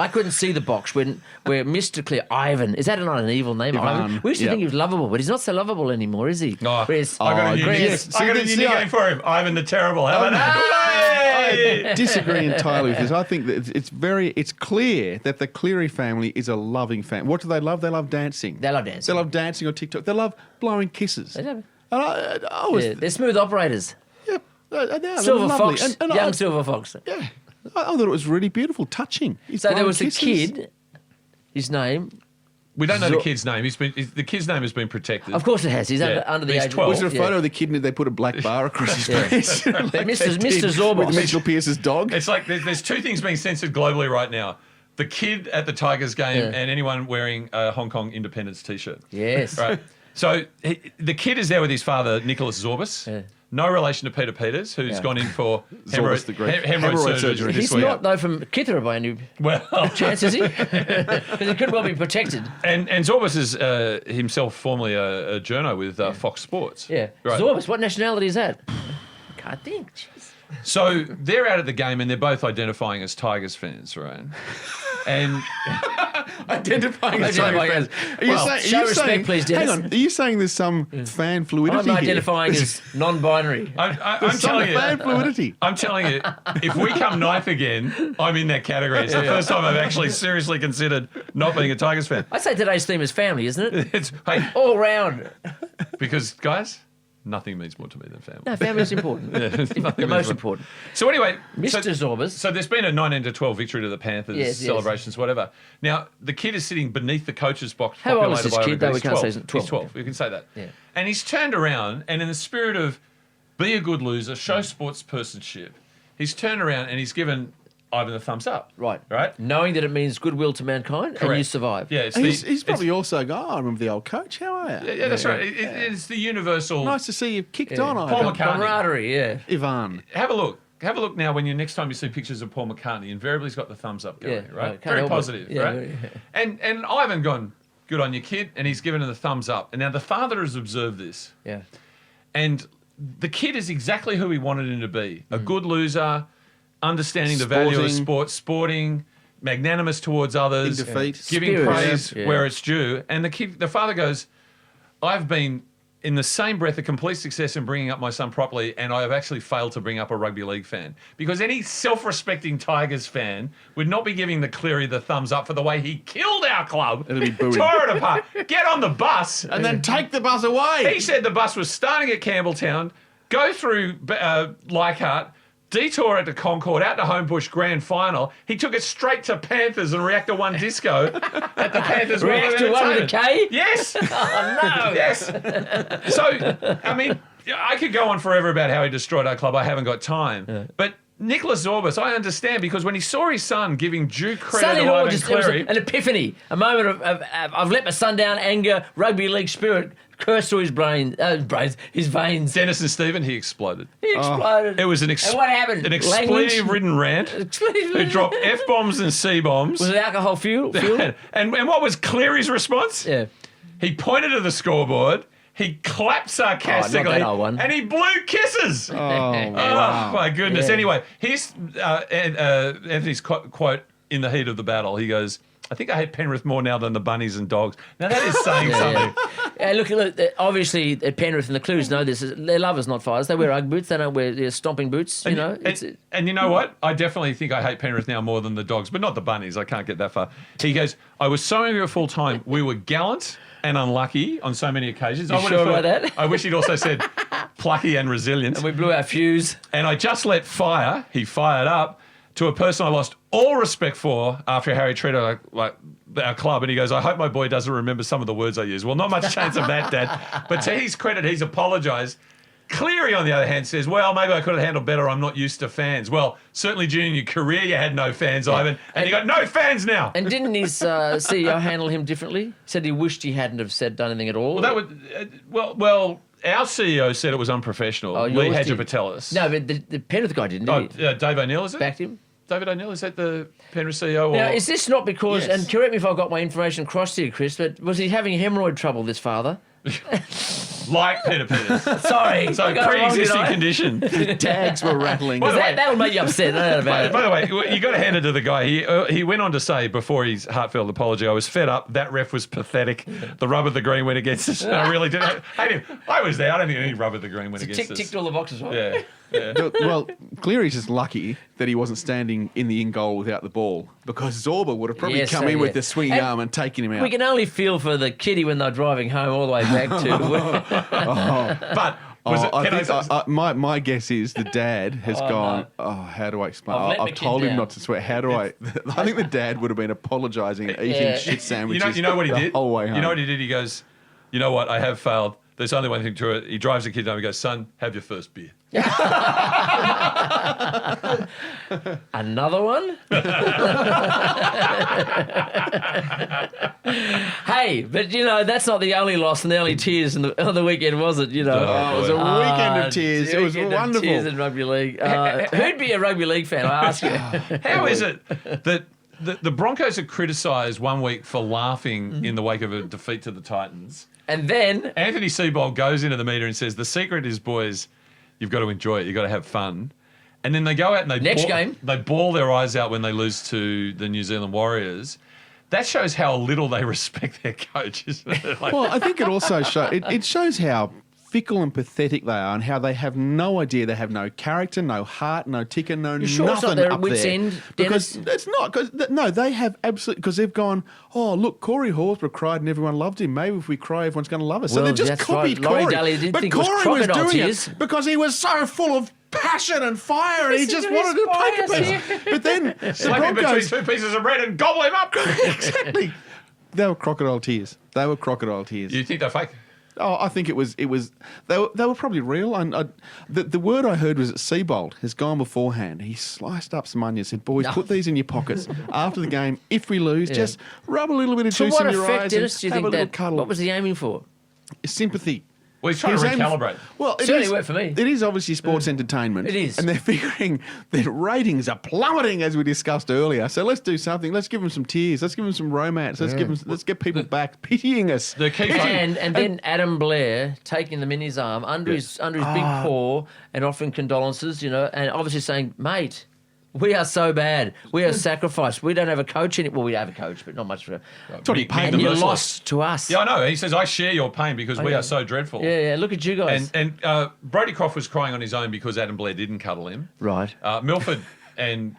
couldn't see the box where Mr. Clear, Ivan, is that not an evil name? Ivan, We used to yeah. think he was lovable, but he's not so lovable anymore, is he? No. Whereas- I got a new Chris- nickname. I got a new nickname for him. Ivan the Terrible. How about that? I disagree entirely with this. I think that it's clear that the Cleary family is a loving family. What do they love? They love dancing. They love dancing. They love dancing on TikTok. They love blowing kisses. They love- And I was, Yeah, they're smooth operators. yeah, they are Silver lovely. Fox, And young Silver Fox. Yeah, I thought it was really beautiful, touching. He's So there blowing was a kisses. kid, his name, We don't know the kid's name. The kid's name has been protected. of course it has, he's Yeah. under the He's age 12. Was it a yeah. photo of the kid and they put a black bar across his Yeah. face? But Mr. Zorbos. With Mitchell Pearce's dog. It's like there's two things being censored globally right now. The kid at the Tigers game Yeah. and anyone wearing a Hong Kong Independence T-shirt. Yes. Right. So the kid is there with his father, Nicholas Zorbas. Yeah. No relation to Peter Peters, who's Yeah. gone in for Zorbas the Greek. hemorrhoid surgery this He's week. not, though, from Kithera by any Well, chance, is he? Because he could well be protected. and Zorbas is himself formerly a journo with Fox Sports. Yeah. Right. Zorbas, what nationality is that? Can't think. Jeez. So they're out at the game and they're both identifying as Tigers fans, right? And Identifying as Identifying fans. as- Are you Well, saying, show are you respect, saying, please, Dennis. Hang on, are you saying there's some fan fluidity I'm here? identifying as non-binary. I'm There's some telling you, fan fluidity. I'm telling you, if we come ninth again, I'm in that category. It's the first time I've actually seriously considered not being a Tigers fan. I'd say today's theme is family, isn't it? It's hey, All round. because guys, nothing means more to me than family. No, family's important. The most important. So anyway, Mr. Zorbas. So there's been a 19-12 victory to the Panthers, Yes, yes. celebrations, whatever. Now the kid is sitting beneath the coach's box. How old is populated this by kid, though? everybody. We He's can't 12. say he's 12. He's 12. We can say that. Yeah. And he's turned around, and in the spirit of be a good loser, show sportspersonship, he's turned around and he's given Ivan the thumbs up. Right. Right. Knowing that it means goodwill to mankind and you Correct. survive. Yeah. It's He's probably also going, I remember the old coach. How are you? Yeah, that's right. It's the universal. Nice to see you kicked Yeah. on, Paul Ivan. McCartney. Camaraderie, yeah. Ivan. Have a look. Have a look now when next time you see pictures of Paul McCartney. Invariably, he's got the thumbs up going, Yeah, right? right. Can't Very help it. positive, Yeah, right? very- And Ivan gone, good on you, kid, and he's given her the thumbs up. And now the father has observed this, Yeah. and the kid is exactly who he wanted him to be: a good loser, understanding the value of Sporting. sporting, magnanimous towards others, In defeat. giving Spirit. praise Yeah. where it's due. And the father goes, I've been in the same breath a complete success in bringing up my son properly, and I have actually failed to bring up a rugby league fan. Because any self-respecting Tigers fan would not be giving the Cleary the thumbs up for the way he killed our club, It'll be booing. tore it apart, get on the bus, And then take the bus away. he said the bus was starting at Campbelltown, go through Leichhardt, detour it to Concord, out to Homebush Grand Final. He took it straight to Panthers and Reactor 1 Disco at the Panthers World of Reactor 1 with a Entertainment. K? Yes. Oh, no. Yes. So, I mean, I could go on forever about how he destroyed our club. I haven't got time. But Nicholas Zorbas, I understand, because when he saw his son giving due credit Son to in law Ivan just it was Cleary, an epiphany, a moment of I've let my son down, anger, rugby league spirit, curse through his his veins. Dennis and Stephen, he exploded. He exploded. It was an And what happened? an Language? expletive-ridden rant who dropped F-bombs and C-bombs. Was it alcohol fuel? And what was Cleary's response? Yeah. He pointed to the scoreboard, he clapped sarcastically, old one. and he blew kisses. Oh, Oh, wow. my goodness. Yeah. Anyway, here's Anthony's quote in the heat of the battle. He goes, I think I hate Penrith more now than the bunnies and dogs. Now, that is saying something. Look, obviously, at Penrith and the Clues know this. They're lovers, not fighters. They wear Ugg boots. They don't wear stomping boots. You know. And you know what? I definitely think I hate Penrith now more than the dogs, but not the bunnies. I can't get that far. He goes, I was so angry at full time. We were gallant and unlucky on so many occasions. You I would sure have about thought- that? I wish he'd also said plucky and resilient. And we blew our fuse. And I just let fire. He fired up to a person I lost all respect for after Harry treated like our club. And he goes, I hope my boy doesn't remember some of the words I use. Well, not much chance of that, Dad. But to his credit, he's apologised. Cleary, on the other hand, says, well, maybe I could have handled better. I'm not used to fans. Well, certainly during your career, you had no fans, Ivan. And you got no fans now. And didn't his CEO handle him differently? Said he wished he hadn't have done anything at all. Well, that would, well, our CEO said it was unprofessional. Oh, Lee yours did. Hadjipatelis. No, but the Penrith guy didn't, did he? Dave O'Neill, is it? Backed him. David O'Neill, is that the Penrith CEO? Or... Now, is this not because, Yes. and correct me if I got my information crossed here, Chris, but was he having hemorrhoid trouble, this father? Like Peter Peters. Sorry. So I got it wrong, pre-existing did I? condition. Tags were rattling. By the way- That'll make you upset. No doubt about it. By the way, you got to hand it to the guy. He went on to say before his heartfelt apology, I was fed up. That ref was pathetic. The rub of the green went against us. I really did. Hate him. I was there. I don't think any rub of the green went against us. Ticked all the boxes, right? Yeah. Well, Cleary's just lucky that he wasn't standing in the in goal without the ball, because Zorba would have probably Yes, come in with yeah. the swinging And arm and taken him out. We can only feel for the kiddie when they're driving home all the way back to... But was it? I Can I think say- my guess is the dad has gone. no. Oh, how do I explain? I've let my I've kid told him down." not to swear. How do I? I think the dad would have been apologising and eating Yeah. shit sandwiches. you know what he the did? whole way home. You know what he did? He goes, you know what? I have failed. There's only one thing to it. He drives the kid home. He goes, son, have your first beer. Another one? Hey, but you know, that's not the only loss and the only tears on the weekend, was it? You know, Oh, it was a weekend of tears. It was weekend of wonderful. Tears in rugby league. Who'd be a rugby league fan? I ask you. How is it that the Broncos are criticised one week for laughing in the wake of a defeat to the Titans? And then Anthony Seibold goes into the media and says, the secret is, boys, you've got to enjoy it. You've got to have fun. And then they go out and they bawl their eyes out when they lose to the New Zealand Warriors. That shows how little they respect their coach, isn't it? Like, Well, I think it also it shows how fickle and pathetic they are, and how they have no idea. They have no character, no heart, no ticker, no You sure it's nothing not their up wits' there. end, Because Dennis? it's not. Because no, they have absolutely. Because they've gone. Oh, look, Corey Horsburgh cried and everyone loved him. Maybe if we cry, everyone's going to love us. So Well, they just that's copied right. Laurie Corey. Daly did But think it was Corey was crocodile doing tears. it because he was so full of passion and fire, and he just Listen to wanted to his take a bias piece. But then the slap him between Broncos. two pieces of bread and gobble him up. Exactly. They were crocodile tears. They were crocodile tears. You think they're fake? Oh, I think it was. They were probably real. And the word I heard was that Seibold has gone beforehand. He sliced up some onions. Said, "Boys, put these in your pockets after the game. If we lose, just rub a little bit of to juice what in your effect, eyes Dennis, and do you have think a little that? cuddle." What was he aiming for? Sympathy. Well, he's trying to His aim- recalibrate. Well, it Certainly is- worked for me. It is obviously sports entertainment. It is. And they're figuring that ratings are plummeting, as we discussed earlier. So let's do something. Let's give them some tears. Let's give them some romance. Let's get people back pitying us. The key And then Adam Blair taking them in his arm under his big paw and offering condolences, you know, and obviously saying, mate, We are so bad. We are sacrificed. We don't have a coach in it. Well, we have a coach, but not much for. He paid And you lost to us. Yeah, I know. He says, I share your pain because we are so dreadful. Yeah. Look at you guys. And Brodie Croft was crying on his own because Adam Blair didn't cuddle him. Right. Milford and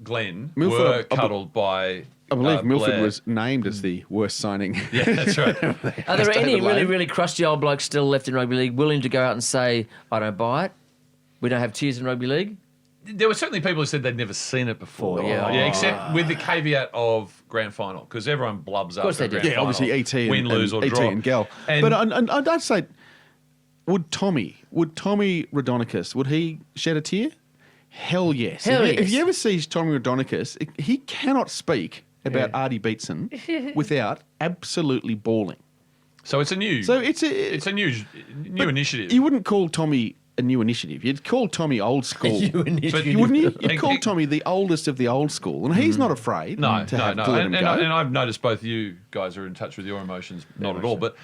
Glenn were cuddled by. I believe Milford Blair. was named as the worst signing. Yeah, that's right. Are there any really, really crusty old blokes still left in rugby league willing to go out and say, I don't buy it? We don't have tears in rugby league? There were certainly people who said they'd never seen it before. Yeah. Except with the caveat of grand final, because everyone blubs up. course they at do. grand Yeah, obviously final, ET win, lose or ET draw. and Gal. And- But I'd say, would Tommy Raudonikis, would he shed a tear? Hell yes. Hell If yes. you ever see Tommy Raudonikis, he cannot speak about Artie Beetson without absolutely bawling. So it's a new. So it's a new initiative. You wouldn't call Tommy a new initiative. You'd call Tommy old school. But You wouldn't you? You'd And- call Tommy the oldest of the old school, and he's not afraid to let him go. And I've noticed both you guys are in touch with your emotions, not at all. But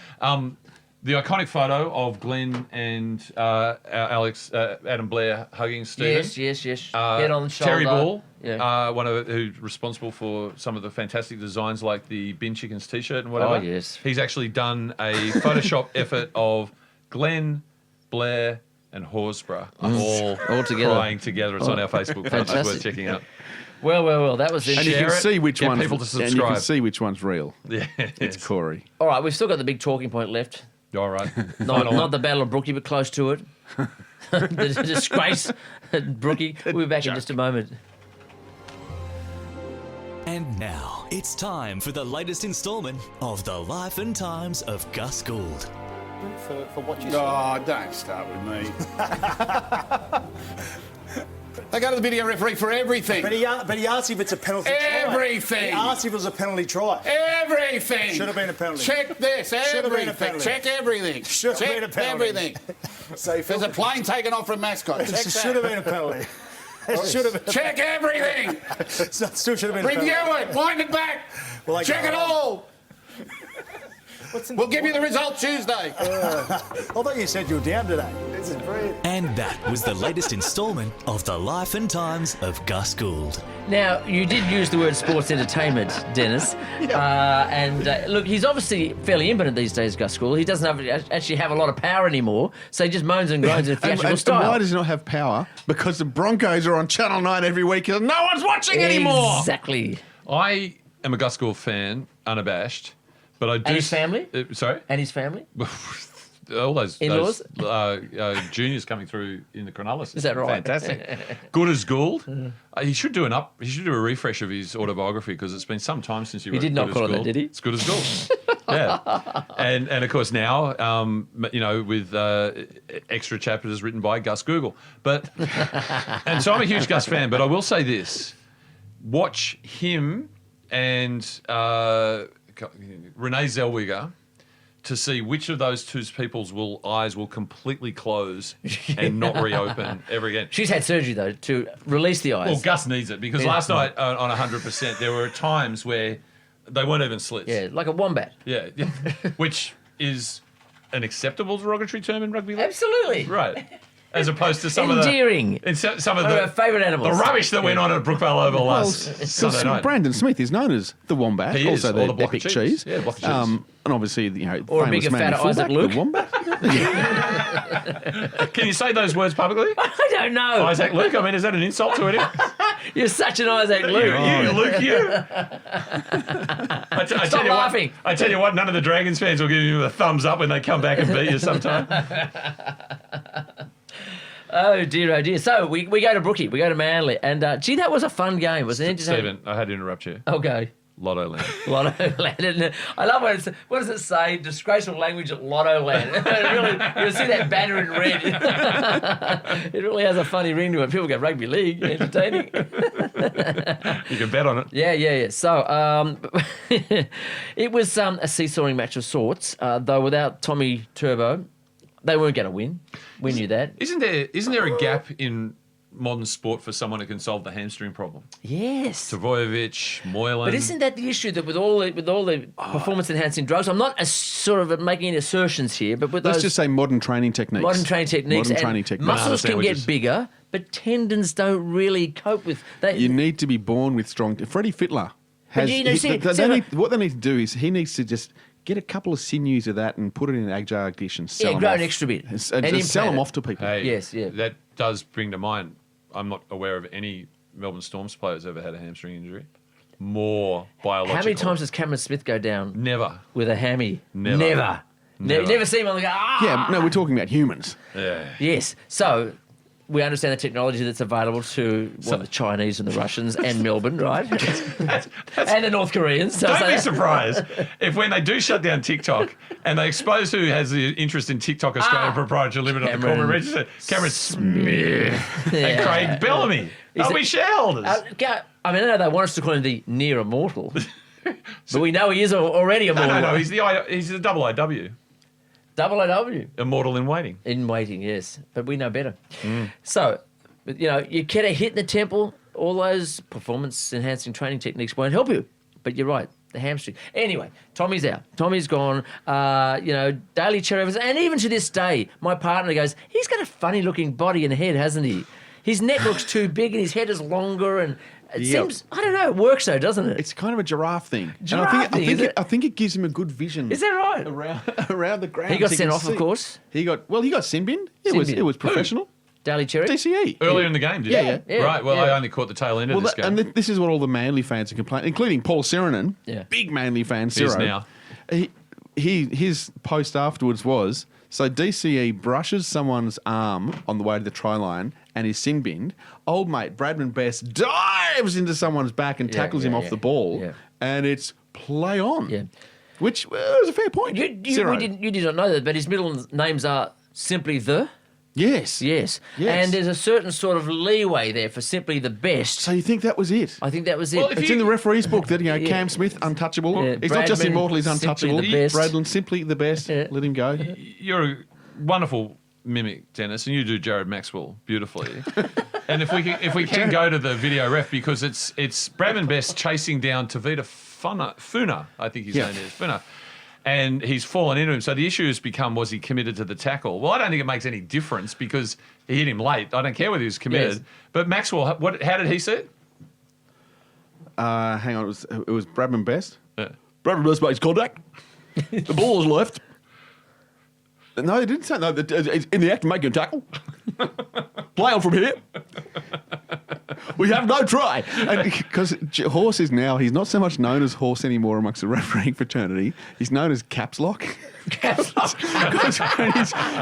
the iconic photo of Glenn and Adam Blair hugging Stephen. Yes. Head on the shoulder. Terry Ball, Yeah. one of who's responsible for some of the fantastic designs like the Bin Chickens T-shirt and whatever. Oh, yes. He's actually done a Photoshop effort of Glenn, Blair, and Horsburgh all together. crying together. It's on our Facebook page. It's worth Fantastic. checking out. Well, that was And interesting. you can Share it, see which get one's people to and you subscribe. can see which one's real. Yeah, It's Corey. All right, we've still got the big talking point left. All right. Not the Battle of Brookie, but close to it. The disgrace at Brookie. We'll be back in just a moment. And now it's time for the latest instalment of the Life and Times of Gus Gould. For what you Oh, don't start with me. They go to the video referee for everything. But he asked if it's a penalty try. Everything. He asked if it was a penalty try. Everything. Should have been a penalty. Check this. Should have been a Everything. penalty. Check everything. Should have Check been a penalty. everything. So There's a plane taken off from mascot. Check it should have been a penalty. It should have been. Check everything. Still should have been a penalty. Review it. Wind it back. Well, Check it all. We'll give you the result Tuesday. I thought you said you were down today. This is brilliant. And that was the latest instalment of the Life and Times of Gus Gould. Now, you did use the word sports entertainment, Dennis. Look, he's obviously fairly impotent these days, Gus Gould. He doesn't actually have a lot of power anymore, so he just moans and groans in theatrical And style. why does he not have power? Because the Broncos are on Channel 9 every week and no one's watching anymore. Exactly. I am a Gus Gould fan, unabashed, but I do. And his family? Sorry? And his family? All those In-laws? juniors coming through in the Cronulla. Is that right? Fantastic. Good as Gould. He should do a refresh of his autobiography because it's been some time since he wrote did not Good call as it that, Gould. did he? It's Good as Gould. Yeah. And of course now, with extra chapters written by Gus Google. And so I'm a huge Gus fan, but I will say this. Watch him and Renee Zellweger to see which of those two people's eyes will completely close and not reopen ever again. She's had surgery, though, to release the eyes. Well, Gus needs it because last night on 100%, there were times where they weren't even slits. Yeah, like a wombat. Yeah. Which is an acceptable derogatory term in rugby league. Absolutely. Right. As opposed to some Endearing. of the... Some of One of our the... favourite animals. The rubbish that went on at Brookvale Oval last Sunday night. Brandon Smith is known as the Wombat, He is, also or the the block of epic cheese. cheese. Yeah, block of cheese. And obviously, Or a famous bigger, man fatter and Isaac fullback, Luke. the Wombat. Can you say those words publicly? I don't know. Isaac Luke? I mean, is that an insult to anyone? You're such an Isaac Luke. You, Luke, you. Stop laughing. I tell you what, none of the Dragons fans will give you a thumbs up when they come back and beat you sometime. Oh, dear. So we go to Brookie. We go to Manly. And, gee, that was a fun game, wasn't it? Stephen, I had to interrupt you. Okay. Lotto Land. Lotto Land. Isn't it? I love when it's, what does it say? Disgraceful language at Lotto Land. Really, you'll see that banner in red. It really has a funny ring to it. People go, rugby league, entertaining. You can bet on it. Yeah. So it was a seesawing match of sorts, though without Tommy Turbo, they weren't going to win. We knew that. Isn't there a gap in modern sport for someone who can solve the hamstring problem. Yes. Travojevic, Moylan. But isn't that the issue that with all the performance enhancing drugs? I'm not sort of making any assertions here, but with Let's those just say modern training techniques. Muscles can get bigger, but tendons don't really cope with that. You need to be born with strong. Freddie Fittler has. What they need to do is he needs to just get a couple of sinews of that and put it in an agar dish and sell them grow off. an extra bit. And just sell them off to people. Hey, yes, yeah. That does bring to mind, I'm not aware of any Melbourne Storms players ever had a hamstring injury. More biological. How many times does Cameron Smith go down? Never. With a hammy? Never. Never see him on the go, Yeah, no, we're talking about humans. Yeah. Yes. So we understand the technology that's available to the Chinese and the Russians and Melbourne, right? And the North Koreans. So Don't be surprised if when they do shut down TikTok and they expose who has the interest in TikTok Australia Proprietary Limited on the corporate register, Cameron Smith and Craig Bellamy. They'll be shareholders. I mean, I know they want us to call him the near immortal, but we know he is already immortal. No, he's the double IW. Double OW. Immortal in waiting. In waiting, yes. But we know better. So, you get a hit in the temple, all those performance-enhancing training techniques won't help you. But you're right, the hamstring. Anyway, Tommy's out. Tommy's gone. Daly Cherry Evans, and even to this day, my partner goes, he's got a funny-looking body and head, hasn't he? His neck looks too big and his head is longer and... It seems, I don't know, it works though, doesn't it? It's kind of a giraffe thing. I think it gives him a good vision. Is that right? Around the ground. He got sent off, of course. He got sin binned. It was professional. Daly Cherry? DCE. Earlier in the game, did he? Yeah. Right, well, I only caught the tail end of this game. And this is what all the Manly fans are complaining, including Paul Sirenen, big Manly fan, Ciro. Now. His post afterwards was, so DCE brushes someone's arm on the way to the try line and is sin binned. Old mate Bradman Best dives into someone's back and tackles him off the ball, and it's play on. Yeah. Which was a fair point. You did not know that, but his middle names are simply the. Yes. And there's a certain sort of leeway there for simply the best. So you think that was it? I think that was it. Well, It's in the referee's book that, Cam Smith, untouchable. Yeah, He's not just Bradman, immortal, he's untouchable. simply the best. Bradland, simply the best. Yeah. Let him go. You're a wonderful mimic, Dennis, and you do Jared Maxwell beautifully. And if we can go to the video ref, because it's Bradman Best chasing down Tavita Funa, I think his name is, Funa. And he's fallen into him. So the issue has become, was he committed to the tackle? Well, I don't think it makes any difference because he hit him late. I don't care whether he was committed. Yes. But Maxwell, how did he see it? Hang on, it was Bradman Best. Yeah. Bradman Best makes contact. The ball is left. No, they didn't say no. In the act of making a tackle. Play on from here. We have no try. Because Horse is now, he's not so much known as Horse anymore amongst the refereeing fraternity. He's known as Caps Lock. Caps Lock.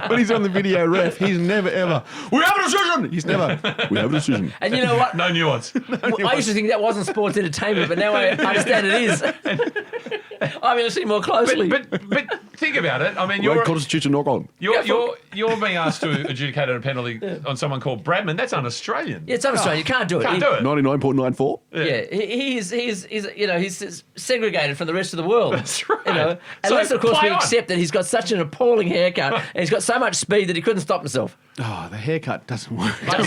when he's on the video ref, he's never ever, we have a decision. He's never, we have a decision. And you know what? No nuance. I used to think that wasn't sports entertainment, but now I understand it is. I'm going to see more closely. But think about it. I mean, you're Constitution knock on. You're being asked to adjudicate a penalty on someone called Bradman. That's un-Australian. Yeah, it's un-Australian. You can't do it. Can't do it. 99.94. Yeah, he's segregated from the rest of the world. That's right. Unless, of course, we accept that he's got such an appalling haircut and he's got so much speed that he couldn't stop himself. Oh, the haircut doesn't work. I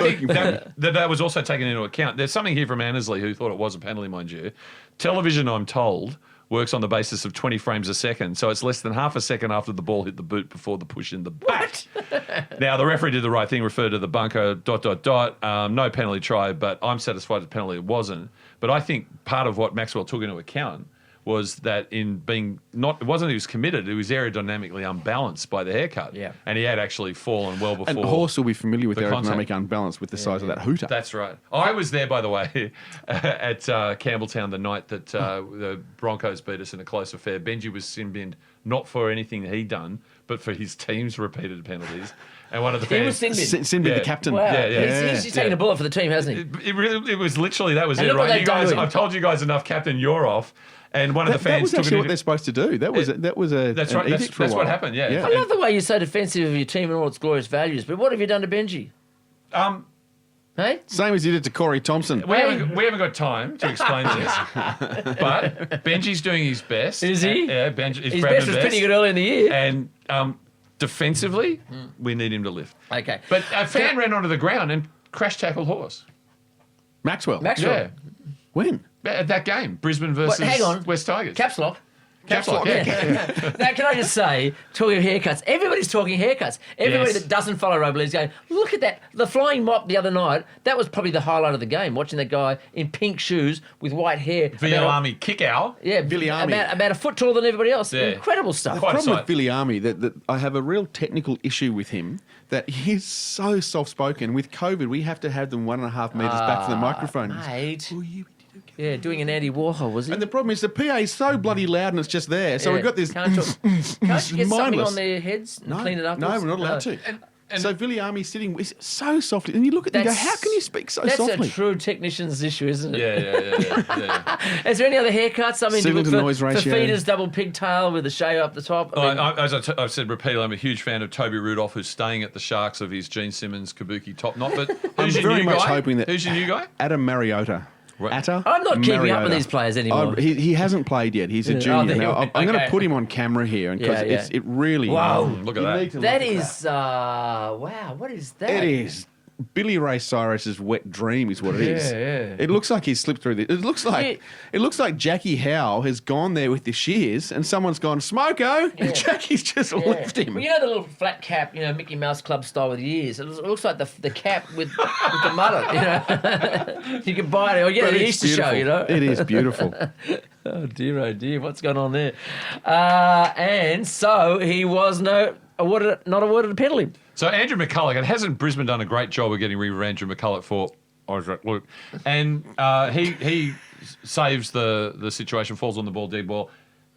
think that was also taken into account. There's something here from Annesley who thought it was a penalty, mind you. Television, I'm told, works on the basis of 20 frames a second, so it's less than half a second after the ball hit the boot before the push in the back. Now, the referee did the right thing, referred to the bunker, ... No penalty try, but I'm satisfied the penalty wasn't. But I think part of what Maxwell took into account was that in being it wasn't he was committed, he was aerodynamically unbalanced by the haircut. Yeah. And he had actually fallen well before. And Horse will be familiar with aerodynamic unbalance with the size of that hooter. That's right. I was there, by the way, at Campbelltown the night that the Broncos beat us in a close affair. Benji was sin-binned not for anything that he'd done, but for his team's repeated penalties. And one of the fans... He was sin-binned the captain. Wow. Yeah. He's taking a bullet for the team, hasn't he? It was literally, that was it, right? You guys, I've told you guys enough, Captain, you're off. And one of the fans that was actually what they're supposed to do. That was that's right. That's what happened. Yeah. I love the way you're so defensive of your team and all its glorious values. But what have you done to Benji? Hey? Same as you did to Corey Thompson. We haven't got time to explain this, but Benji's doing his best. Is he? Yeah, Benji. His best was pretty good early in the year. And defensively, we need him to lift. Okay. But a fan ran onto the ground and crash tackle horse. Maxwell. Yeah. When? At that game, Brisbane versus hang on. West Tigers. Caps lock. Caps lock, yeah. Now, can I just say, talking of haircuts, everybody's talking haircuts. Everybody Yes. that doesn't follow rugby league is going, look at that. The flying mop the other night, that was probably the highlight of the game, watching that guy in pink shoes with white hair. Viliami kick out. Yeah, Viliami. About a foot taller than everybody else. Yeah. Incredible stuff. The Quite a problem sight. with Viliami, that I have a real technical issue with him, that he's so soft-spoken. With COVID, we have to have them 1.5 metres back from the microphone. Mate. Yeah, doing an Andy Warhol, was he? And the problem is the PA is so bloody loud and it's just there. So Yeah. we've got this. Can't you get something mindless. on their heads and clean it up? No, we're not allowed to. And so Viliami's sitting so softly, and you look at him and go, That's- how can you speak so That's softly? a true technician's issue, isn't it? Yeah. Is there any other haircuts? I mean, Signal to noise ratio. Fafita's double pigtail with the shave up the top. I mean, As I've said repeatedly, I'm a huge fan of Toby Rudolph, who's staying at the Sharks of his Gene Simmons kabuki top knot. But I'm who's your very new much guy? hoping that Who's your new guy? Adam Mariota. Right. I'm not keeping up with Mariota. these players anymore. He hasn't played yet. He's a Yeah. junior. Oh, Now, I'm going to okay. put him on camera here because Yeah. it really. Wow. Look at You that. need to That look at is, wow, what is that? It is Billy Ray Cyrus's wet dream, is what it is. Yeah. It looks like he's slipped through this. It looks like Jackie Howe has gone there with the shears, and someone's gone smoko, and Jackie's just left him. Well, you know the little flat cap, Mickey Mouse Club style with the ears? It looks like the cap with the mullet, You can buy it or get But it at the it's Easter show, beautiful. It is beautiful. Oh dear, what's going on there? And so he was not awarded a penalty. So Andrew McCulloch, and hasn't Brisbane done a great job of getting rid of Andrew McCulloch for Isaac Luke? And he saves the situation, falls on the ball, dead ball.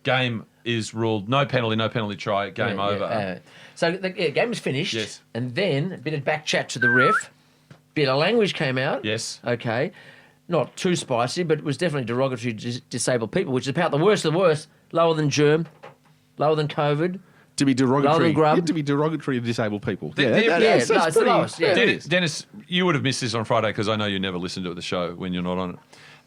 Game is ruled no penalty try, game over. So the game was finished. Yes. And then a bit of back chat to the ref. Bit of language came out. Yes. Okay. Not too spicy, but it was definitely derogatory to disabled people, which is about the worst of the worst. Lower than germ, lower than COVID. To be derogatory, grub. to be derogatory to disabled people. It's the lowest. Yeah. Dennis, you would have missed this on Friday because I know you never listen to the show when you're not on it.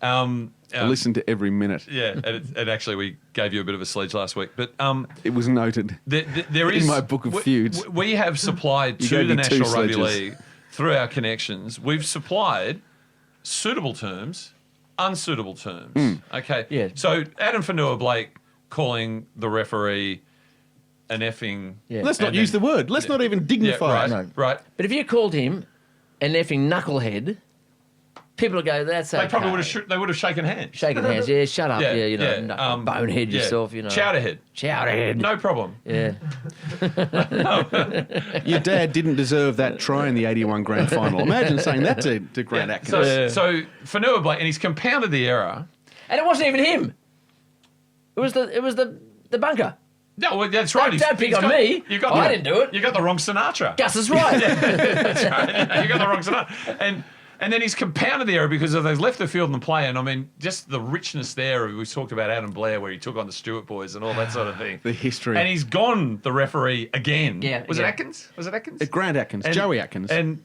I listen to every minute. Yeah, and actually we gave you a bit of a sledge last week. But It was noted there is in my book of feuds. We have supplied You to gave the me two National Rugby sledges. League through our connections. We've supplied suitable terms, unsuitable terms. Okay. Yeah. So Adam Fanua-Blake calling the referee an effing. Yeah. Let's not And use then- the word. Let's not even dignify Yeah, it. right. But if you called him an effing knucklehead, people would go, that's okay. They probably would have shaken hands. Shaking hands. Yeah, shut up. Yeah, bonehead yeah. yourself, Chowderhead. Chowderhead. No problem. Yeah. Your dad didn't deserve that try in the 81 grand final. Imagine saying that to Grant Atkins. So Fanua-Blake, and he's compounded the error. And it wasn't even him. It was the bunker. No, well, that's right. Don't pick on me. I didn't do it. You got the wrong Sinatra. Gus is right. That's right. You got the wrong Sinatra. And then he's compounded the error because they've left the field and the play. And I mean, just the richness there. We talked about Adam Blair where he took on the Stewart boys and all that sort of thing. The history. And he's gone the referee again. Yeah. Was it Atkins? Was it Atkins? Grant Atkins, And- Joey Atkins. And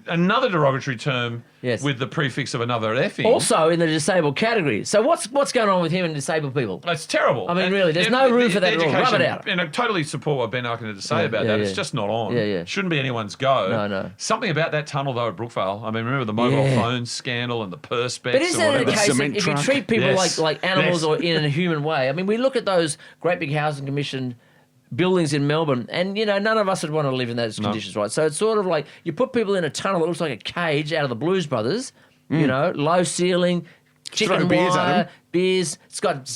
another derogatory term Yes. with the prefix of another effing. Also in the disabled category. So what's going on with him and disabled people? That's terrible. I mean, really, there's no room for that at all. Rub it out. And I totally support what Ben Arkin had to say about that. yeah. It's just not on. Yeah. Shouldn't be anyone's go. No. Something about that tunnel, though, at Brookvale. I mean, remember the mobile phone scandal and the perspex But isn't or it whatever? a case of cement if you truck. treat people Yes. like animals Yes. or in a human way? I mean, we look at those great big housing commission buildings in Melbourne, and none of us would want to live in those conditions, right? So it's sort of like you put people in a tunnel that looks like a cage out of the Blues Brothers. Low ceiling, chicken Throw beers at wire, them. beers. It's got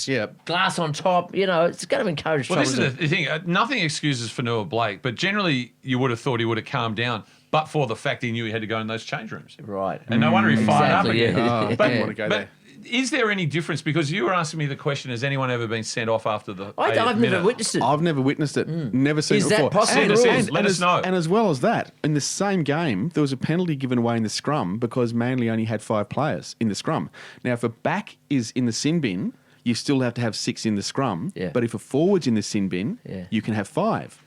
glass on top. It's going to encourage Well, trouble. this is the thing. Nothing excuses Fanua-Blake, but generally you would have thought he would have calmed down, but for the fact he knew he had to go in those change rooms. Right. And no wonder he fired up Exactly, again. yeah. I didn't want to go there. Is there any difference? Because you were asking me the question, has anyone ever been sent off after the 80th I've never minute? witnessed it. I've never witnessed it. Never seen Is it that before. possible? Send us in. Let us know. And as well as that, in the same game, there was a penalty given away in the scrum because Manly only had 5 players in the scrum. Now, if a back is in the sin bin, you still have to have 6 in the scrum. Yeah. But if a forward's in the sin bin, you can have 5.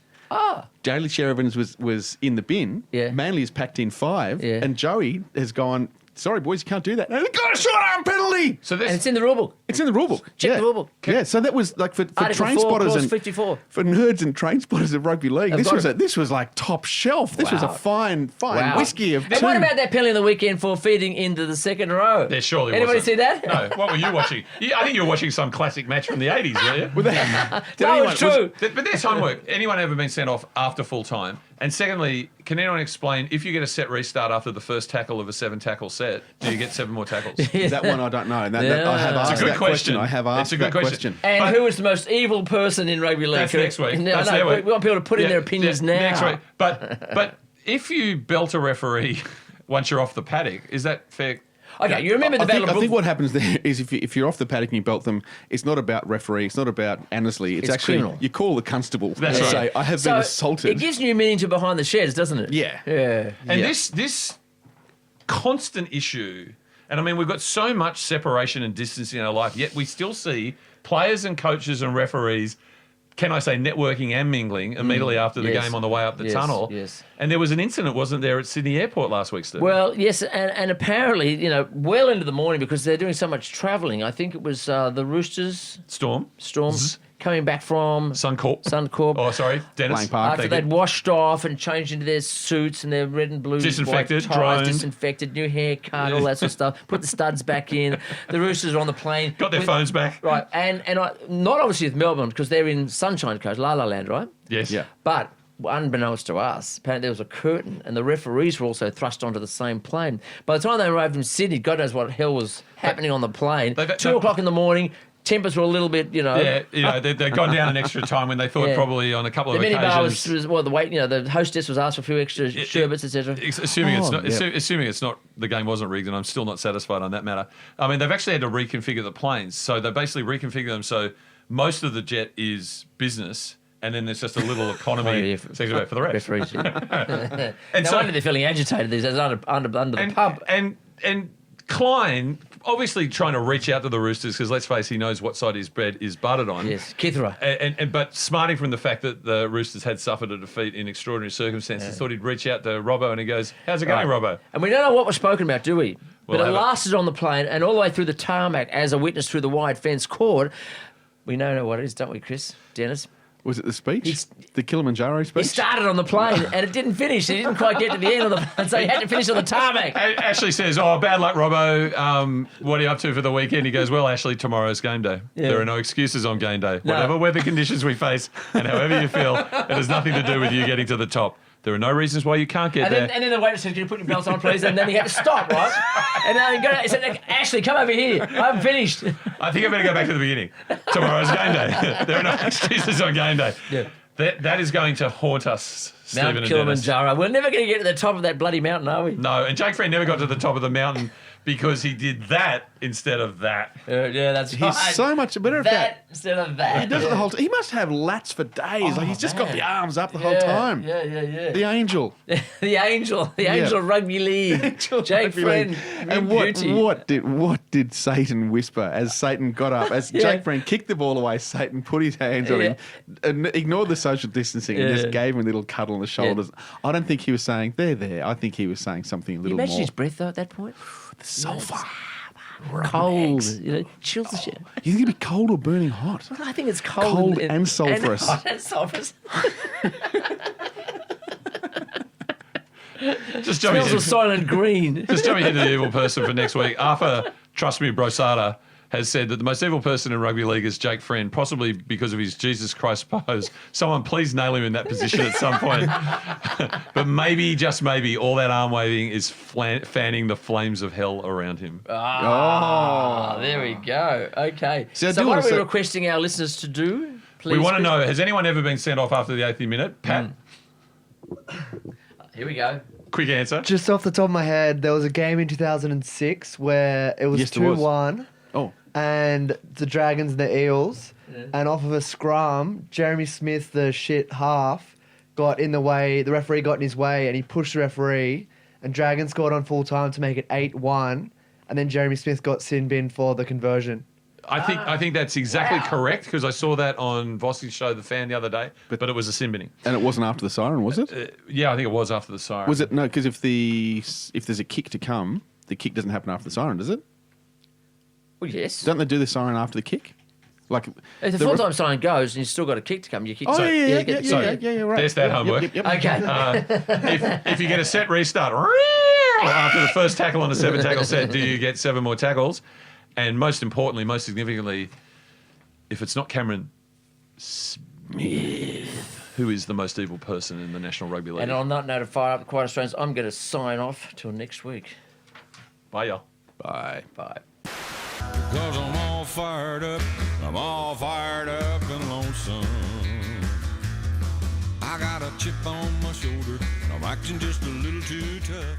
Daly Sherevans was in the bin. Yeah. Manly has packed in 5. Yeah. And Joey has gone, sorry, boys, you can't do that. And they got a short arm penalty. So And it's in the rule book. It's in the rule book. Check the rule book. Yeah, so that was like for Article train 4, spotters clause and 54. for nerds and train spotters of rugby league. This was like top shelf. This was a Wow. fine Wow. whiskey of And two. what about that penalty on the weekend for feeding into the second row? There surely Anybody wasn't. see that? No. What were you watching? I think you were watching some classic match from the 80s, were you? No, it's true. But there's homework. Anyone ever been sent off after full time? And secondly, can anyone explain if you get a set restart after the first tackle of a 7-tackle set, do you get 7 more tackles? That one I don't know. I have It's asked a good that question. I have asked It's a good that question. And who is the most evil person in rugby league? That's next week. No, That's their week. we want people to put in their opinions now. Next week. But if you belt a referee once you're off the paddock, is that fair? Okay, you remember the Battle of I think what happens there is if you're off the paddock and you belt them, it's not about referee, it's not about Annesley. It's actually criminal. you call the constable That's and right. say, I have So been assaulted. It gives new meaning to behind the sheds, doesn't it? Yeah. Yeah. And this constant issue, and I mean, we've got so much separation and distance in our life, yet we still see players and coaches and referees, can I say, networking and mingling immediately after the Yes. game on the way up the Yes, tunnel. yes. And there was an incident, wasn't there, at Sydney Airport last week, Steve? Well, yes, and apparently, well into the morning because they're doing so much travelling. I think it was the Roosters, Storms, coming back from Suncorp. Oh, sorry, Dennis. Lang Park. After they'd washed off and changed into their suits and their red and blue Disinfected, white ties, droned. disinfected, new haircut, all that sort of stuff. Put the studs back in. The Roosters are on the plane. Got their phones back. Right, and I, not obviously with Melbourne because they're in Sunshine Coast, La La Land, right? Yes. Yeah. But unbeknownst to us, apparently there was a curtain and the referees were also thrust onto the same plane. By the time they arrived in Sydney, God knows what hell was happening on the plane. 2 o'clock in the morning, tempers were a little bit, Yeah, they'd gone down an extra time when they thought Yeah. probably on a couple the of minibar occasions. was the wait. The hostess was asked for a few extra sherbets, etc. Assuming it's not, the game wasn't rigged, and I'm still not satisfied on that matter. I mean, they've actually had to reconfigure the planes, so they basically reconfigure them so most of the jet is business, and then there's just a little economy section for the rest. Referees. And No wonder they're feeling agitated these days under the pub. And Klein obviously trying to reach out to the Roosters because let's face it, he knows what side his bread is buttered on. Yes, Kithra. But smarting from the fact that the Roosters had suffered a defeat in extraordinary circumstances, thought he'd reach out to Robbo and he goes, "How's it going, Robbo?" And we don't know what was spoken about, do we? We'll but it have it. lasted on the plane and all the way through the tarmac as a witness through the wide fence court. We know what it is, don't we, Chris? Dennis? Was it the speech? The Kilimanjaro speech? He started on the plane and it didn't finish. He didn't quite get to the end of the plane, so he had to finish on the tarmac. Ashley says, "Oh, bad luck, Robbo. What are you up to for the weekend?" He goes, "Well, Ashley, tomorrow's game day. Yeah. There are no excuses on game day. No. Whatever weather conditions we face and however you feel, it has nothing to do with you getting to the top. There are no reasons why you can't get there." And then the waiter said, "Can you put your belts on, please?" And then he had to stop, right? And then he said, "Ashley, come over here. I haven't finished." I think I better go back to the beginning. Tomorrow's game day. There are no excuses on game day. Yeah. That is going to haunt us, Stephen Mount and Kilimanjaro. We're never going to get to the top of that bloody mountain, are we? No, and Jake Friend never got to the top of the mountain because he did that instead of that. Yeah, that's He's right. so much better at that. Instead of that. He does it the whole time. He must have lats for days. Like he's just got the arms up the whole Yeah, time. Yeah. The angel. The angel of rugby league. Jake Friend. And what did Satan whisper as Satan got up? As Jake Friend kicked the ball away, Satan put his hands on him, and ignored the social distancing, and just gave him a little cuddle on the shoulders. I don't think he was saying, "They're there." I think he was saying something a little Imagine more. his breath though at that point. The sulphur. Cold, chills the shit. You think it'd be cold or burning hot? I think it's cold, and sulphurous. And sulphurous. Just smells of silent green. Just jumping into the evil person for next week. Arthur, trust me, Brosada, has said that the most evil person in rugby league is Jake Friend, possibly because of his Jesus Christ pose. Someone please nail him in that position at some point. But maybe, just maybe, all that arm waving is fanning the flames of hell around him. There we go. Okay. So what are we requesting our listeners to do? Please, we want to know, has anyone ever been sent off after the 80th minute? Pat? Here we go. Quick answer. Just off the top of my head, there was a game in 2006 where it was Yes, there was. 2-1. Oh. And the Dragons and the Eels. Yeah. And off of a scrum, Jeremy Smith, the shit half, got in the way. The referee got in his way and he pushed the referee. And Dragons scored on full time to make it 8-1. And then Jeremy Smith got sin bin for the conversion. I think that's exactly correct because I saw that on Vossi's show, The Fan, the other day. But it was a sin binning. And it wasn't after the siren, was it? Yeah, I think it was after the siren. Was it? No, because if there's a kick to come, the kick doesn't happen after the siren, does it? Well, yes. Don't they do the siren after the kick? Like If the full-time siren goes and you've still got a kick to come, you kick. Oh, so, yeah, you get the right. There's that homework. Okay. If you get a set restart after the first tackle on a 7-tackle set, do you get 7 more tackles? And most importantly, most significantly, if it's not Cameron Smith, who is the most evil person in the National Rugby League? And on that note of Fire Up the Quiet Australians, I'm going to sign off till next week. Bye, y'all. Bye. Bye. Cause I'm all fired up and lonesome. I got a chip on my shoulder, I'm acting just a little too tough.